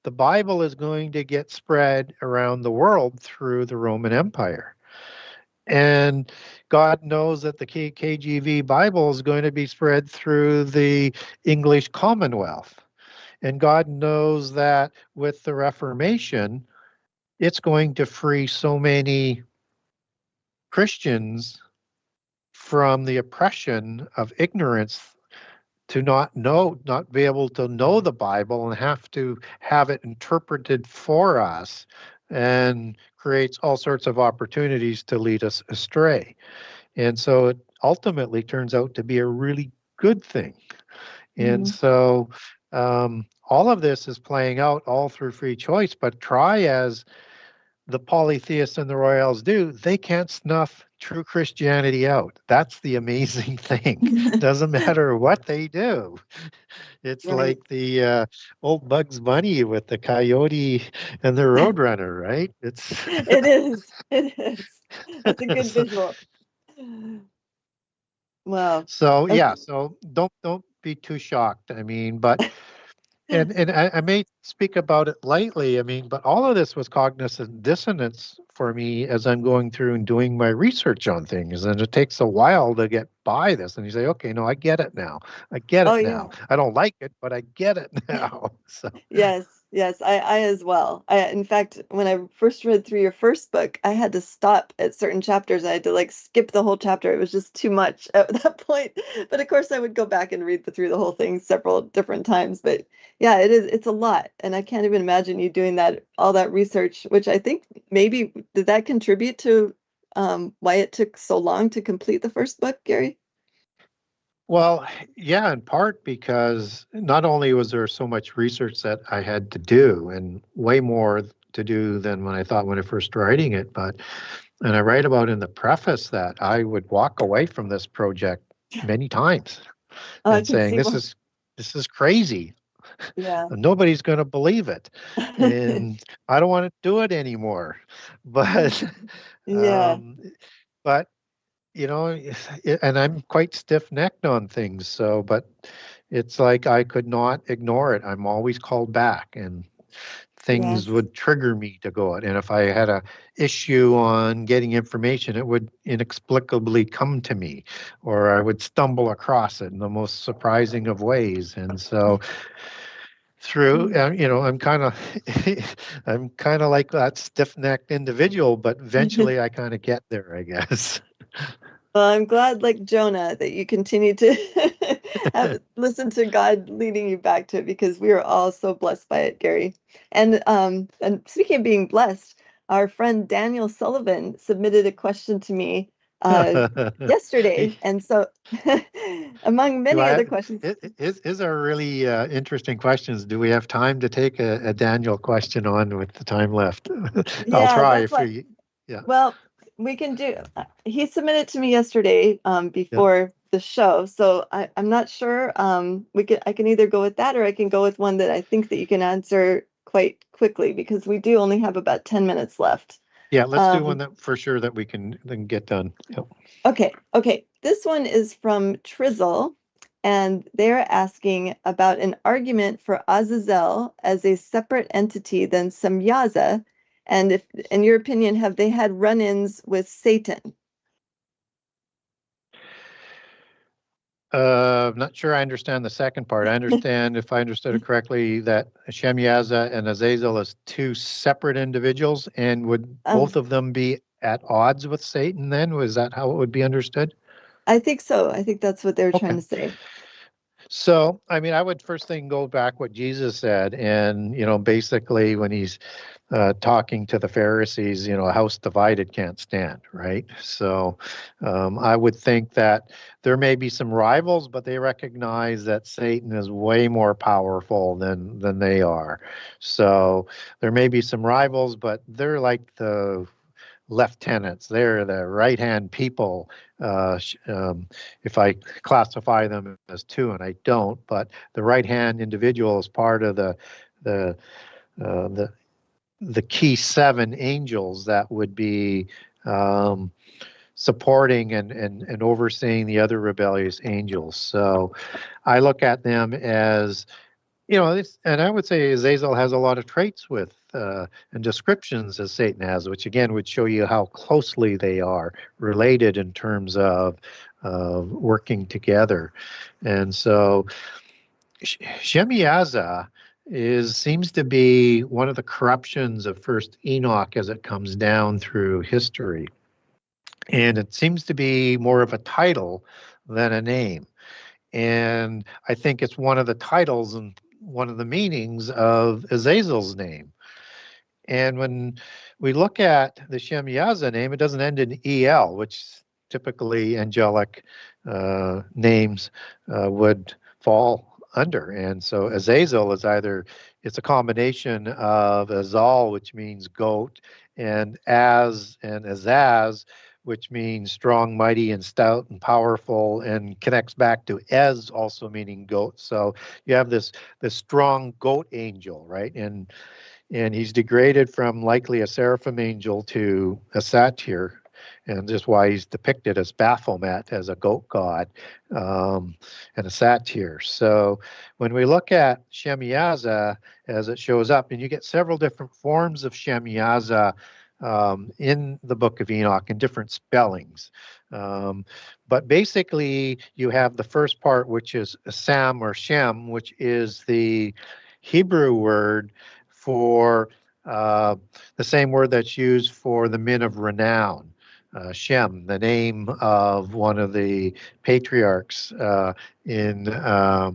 the Bible is going to get spread around the world through the Roman Empire. And God knows that the KJV Bible is going to be spread through the English Commonwealth. And God knows that with the Reformation, it's going to free so many Christians from the oppression of ignorance, to not be able to know the Bible and have to have it interpreted for us, and creates all sorts of opportunities to lead us astray. And so it ultimately turns out to be a really good thing. And so all of this is playing out all through free choice, but try as the polytheists and the royals do, they can't snuff true Christianity out. That's the amazing thing. Doesn't matter what they do. It's Right. like the old Bugs Bunny with the coyote and the roadrunner, right? It is. That's a good visual. Wow. So Okay. yeah, so don't be too shocked. I mean, but and I may speak about it lightly. I mean, but all of this was cognizant dissonance for me as I'm going through and doing my research on things. And it takes a while to get by this. And you say, okay, no, I get it now. I get it now. I don't like it, but I get it now. So Yes, I as well. In fact, when I first read through your first book, I had to stop at certain chapters. I had to skip the whole chapter. It was just too much at that point. But of course, I would go back and read through the whole thing several different times. But yeah, it's a lot, and I can't even imagine you doing all that research. Which I think maybe did that contribute to why it took so long to complete the first book, Gary? well, yeah, in part because not only was there so much research that I had to do, and way more to do than when I thought when I first writing it, and I write about in the preface that I would walk away from this project many times Oh, I and can saying, see this why. is crazy. Yeah. Nobody's going to believe it, and I don't want to do it anymore. But Yeah. but and I'm quite stiff-necked on things. So, but it's like I could not ignore it. I'm always called back, and things Yes. would trigger me to go it. And if I had a issue on getting information, it would inexplicably come to me, or I would stumble across it in the most surprising of ways. And so through, I'm kind of like that stiff-necked individual, but eventually I kind of get there, I guess. Well, I'm glad, like Jonah, that you continue to listen to God leading you back to it, because we are all so blessed by it, Gary. And speaking of being blessed, our friend Daniel Sullivan submitted a question to me yesterday, and so among many other questions. Is are really interesting questions. Do we have time to take a Daniel question on with the time left? I'll try if we. Yeah. Well, we can do. He submitted to me yesterday before the show, so I'm not sure. I can either go with that, or I can go with one that I think that you can answer quite quickly, because we do only have about 10 minutes left. Yeah, let's do one that for sure that we can then get done. Yep. Okay. This one is from Trizzle, and they're asking about an argument for Azazel as a separate entity than Samyaza. And if, in your opinion, have they had run-ins with Satan? I'm not sure I understand the second part. I understand, if I understood it correctly, that Shemyaza and Azazel is two separate individuals, and would both of them be at odds with Satan then? Was that how it would be understood? I think so. I think that's what they were trying Okay. to say. So, I mean, I would first thing go back what Jesus said, and basically when he's talking to the Pharisees, a house divided can't stand, right? So, I would think that there may be some rivals, but they recognize that Satan is way more powerful than they are. So, there may be some rivals, but they're like the lieutenants. They're the right-hand people. If I classify them as two, and I don't, but the right-hand individual is part of the key seven angels that would be supporting and overseeing the other rebellious angels. So I look at them as, and I would say Azazel has a lot of traits with and descriptions as Satan has, which again would show you how closely they are related in terms of working together. And so Shemyaza seems to be one of the corruptions of first Enoch as it comes down through history. And it seems to be more of a title than a name. And I think it's one of the titles and one of the meanings of Azazel's name. And when we look at the Shemyaza name, it doesn't end in EL, which typically angelic names would fall under. And so Azazel is it's a combination of Azal, which means goat, and Azaz, which means strong, mighty, and stout, and powerful, and connects back to Ez, also meaning goat. So you have this strong goat angel, right? And he's degraded from likely a seraphim angel to a satyr, and just why he's depicted as Baphomet, as a goat god, and a satyr. So when we look at Shemyaza as it shows up, and you get several different forms of Shemyaza in the Book of Enoch in different spellings. But basically, you have the first part, which is Sam or Shem, which is the Hebrew word for the same word that's used for the men of renown. Shem, the name of one of the patriarchs of the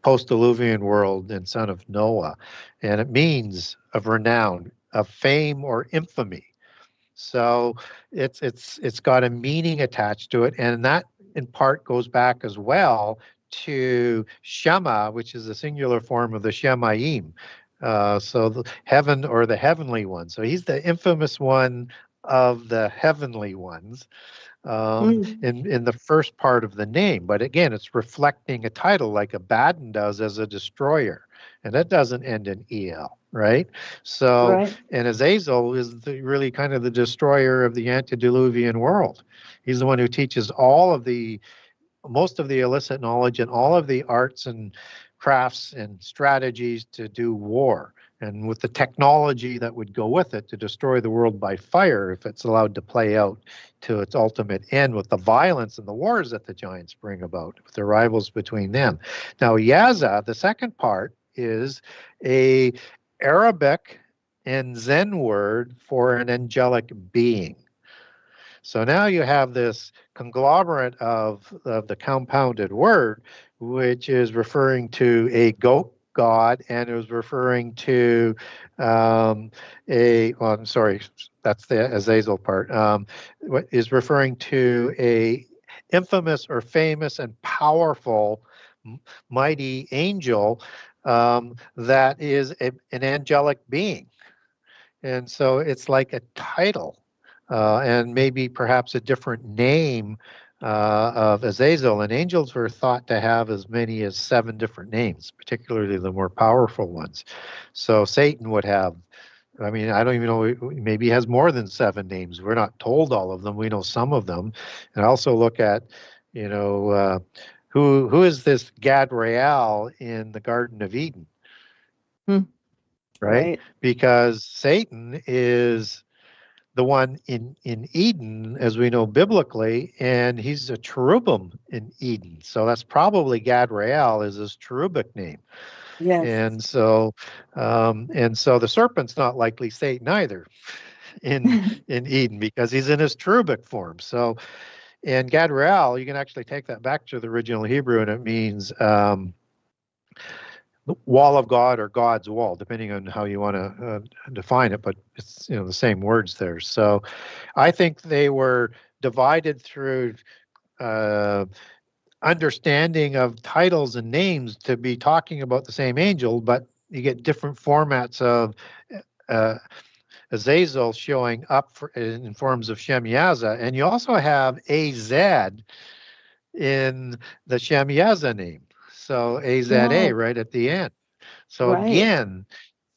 post-Diluvian world and son of Noah, and it means of renown, of fame or infamy. So it's got a meaning attached to it, and that in part goes back as well to Shema, which is the singular form of the Shemaim. So the heaven, or the heavenly one. So he's the infamous one of the heavenly ones in the first part of the name. But again, it's reflecting a title like Abaddon does as a destroyer. And that doesn't end in EL, right? So, right. And Azazel is really kind of the destroyer of the antediluvian world. He's the one who teaches most of the illicit knowledge and all of the arts and crafts and strategies to do war, and with the technology that would go with it to destroy the world by fire if it's allowed to play out to its ultimate end, with the violence and the wars that the giants bring about, with the rivals between them. Now, Yaza, the second part, is a Arabic and Zen word for an angelic being. So now you have this conglomerate of the compounded word, which is referring to a goat god, and it was referring to I'm sorry, that's the Azazel part, is referring to a infamous or famous and powerful mighty angel that is an angelic being. And so it's like a title. And maybe perhaps a different name of Azazel. And angels were thought to have as many as 7 different names, particularly the more powerful ones. So Satan would have, I mean, I don't even know, maybe he has more than 7 names. We're not told all of them. We know some of them. And also look at, who is this Gadriel in the Garden of Eden? Right? Because Satan is the one in Eden, as we know biblically, and he's a cherubim in Eden. So that's probably Gadrael is his cherubic name. Yes. And so the serpent's not likely Satan either in Eden, because he's in his cherubic form. So, and Gadrael, you can actually take that back to the original Hebrew, and it means wall of God or God's wall, depending on how you want to define it, but it's the same words there. So I think they were divided through understanding of titles and names to be talking about the same angel, but you get different formats of Azazel showing up in forms of Shemyaza, and you also have AZ in the Shemyaza name. So AZA right at the end. So again,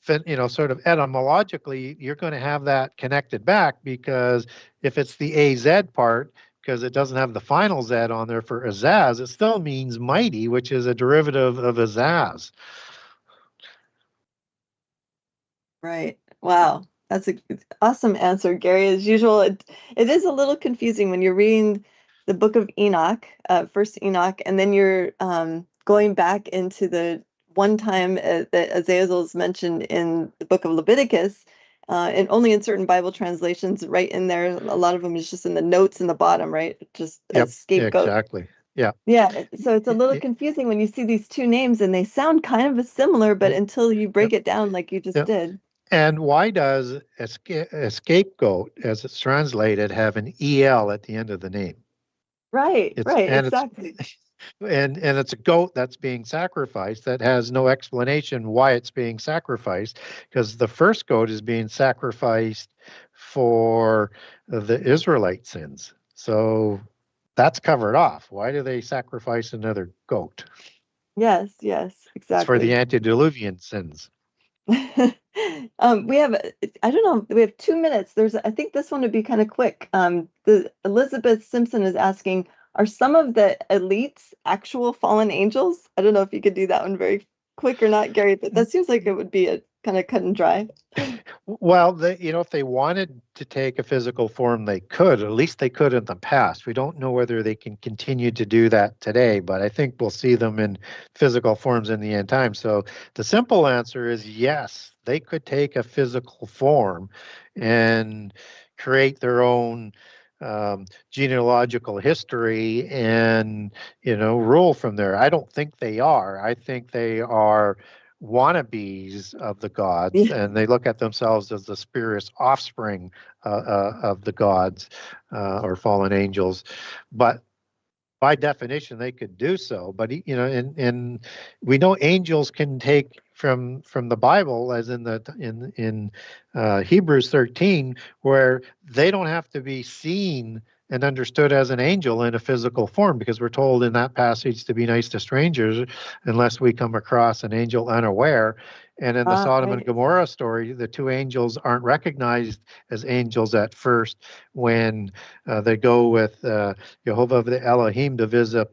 sort of etymologically, you're going to have that connected back, because if it's the AZ part, because it doesn't have the final Z on there for Azaz, it still means mighty, which is a derivative of Azaz. Right. Wow. That's an awesome answer, Gary. As usual, it is a little confusing when you're reading the book of Enoch, first Enoch, and then you're going back into the one time that Azazel is mentioned in the book of Leviticus, and only in certain Bible translations, right in there. A lot of them is just in the notes in the bottom, right? Just a scapegoat. Exactly. Yeah. Yeah. So it's a little confusing when you see these two names and they sound kind of similar, but until you break it down like you just did. And why does a scapegoat, as it's translated, have an EL at the end of the name? Right, exactly. And it's a goat that's being sacrificed that has no explanation why it's being sacrificed, because the first goat is being sacrificed for the Israelite sins. So that's covered off. Why do they sacrifice another goat? Yes, exactly. It's for the antediluvian sins. We have, I don't know, we have 2 minutes. I think this one would be kind of quick. Elizabeth Simpson is asking, are some of the elites actual fallen angels? I don't know if you could do that one very quick or not, Gary, but that seems like it would be a kind of cut and dry. Well, if they wanted to take a physical form, they could. At least they could in the past. We don't know whether they can continue to do that today, but I think we'll see them in physical forms in the end time. So the simple answer is yes, they could take a physical form and create their own genealogical history and, rule from there. I don't think they are. I think they are wannabes of the gods, and they look at themselves as the spurious offspring of the gods or fallen angels. But by definition, they could do so. But and we know angels can take from the Bible, as in Hebrews 13, where they don't have to be seen and understood as an angel in a physical form, because we're told in that passage to be nice to strangers unless we come across an angel unaware. And in the Sodom and Gomorrah story, the two angels aren't recognized as angels at first when they go with Jehovah the Elohim to visit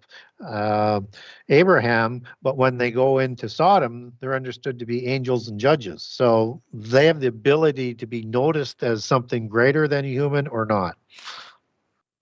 Abraham, but when they go into Sodom, they're understood to be angels and judges. So they have the ability to be noticed as something greater than a human or not.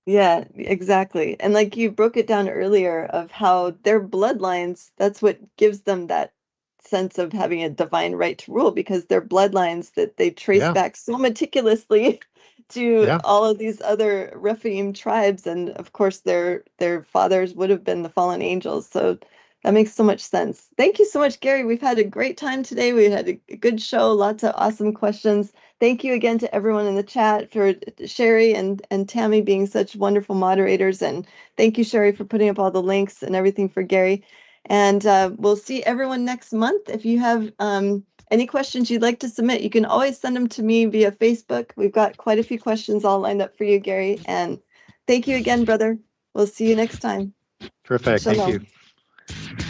Yeah, exactly. And like you broke it down earlier of how their bloodlines, that's what gives them that sense of having a divine right to rule, because their bloodlines that they trace back so meticulously to all of these other Rephaim tribes. And of course, their fathers would have been the fallen angels. So that makes so much sense. Thank you so much, Gary. We've had a great time today. We had a good show, lots of awesome questions. Thank you again to everyone in the chat, for Sherry and Tammy being such wonderful moderators. And thank you, Sherry, for putting up all the links and everything for Gary. And we'll see everyone next month. If you have any questions you'd like to submit, you can always send them to me via Facebook. We've got quite a few questions all lined up for you, Gary. And thank you again, brother. We'll see you next time. Terrific. Shalom. Thank you.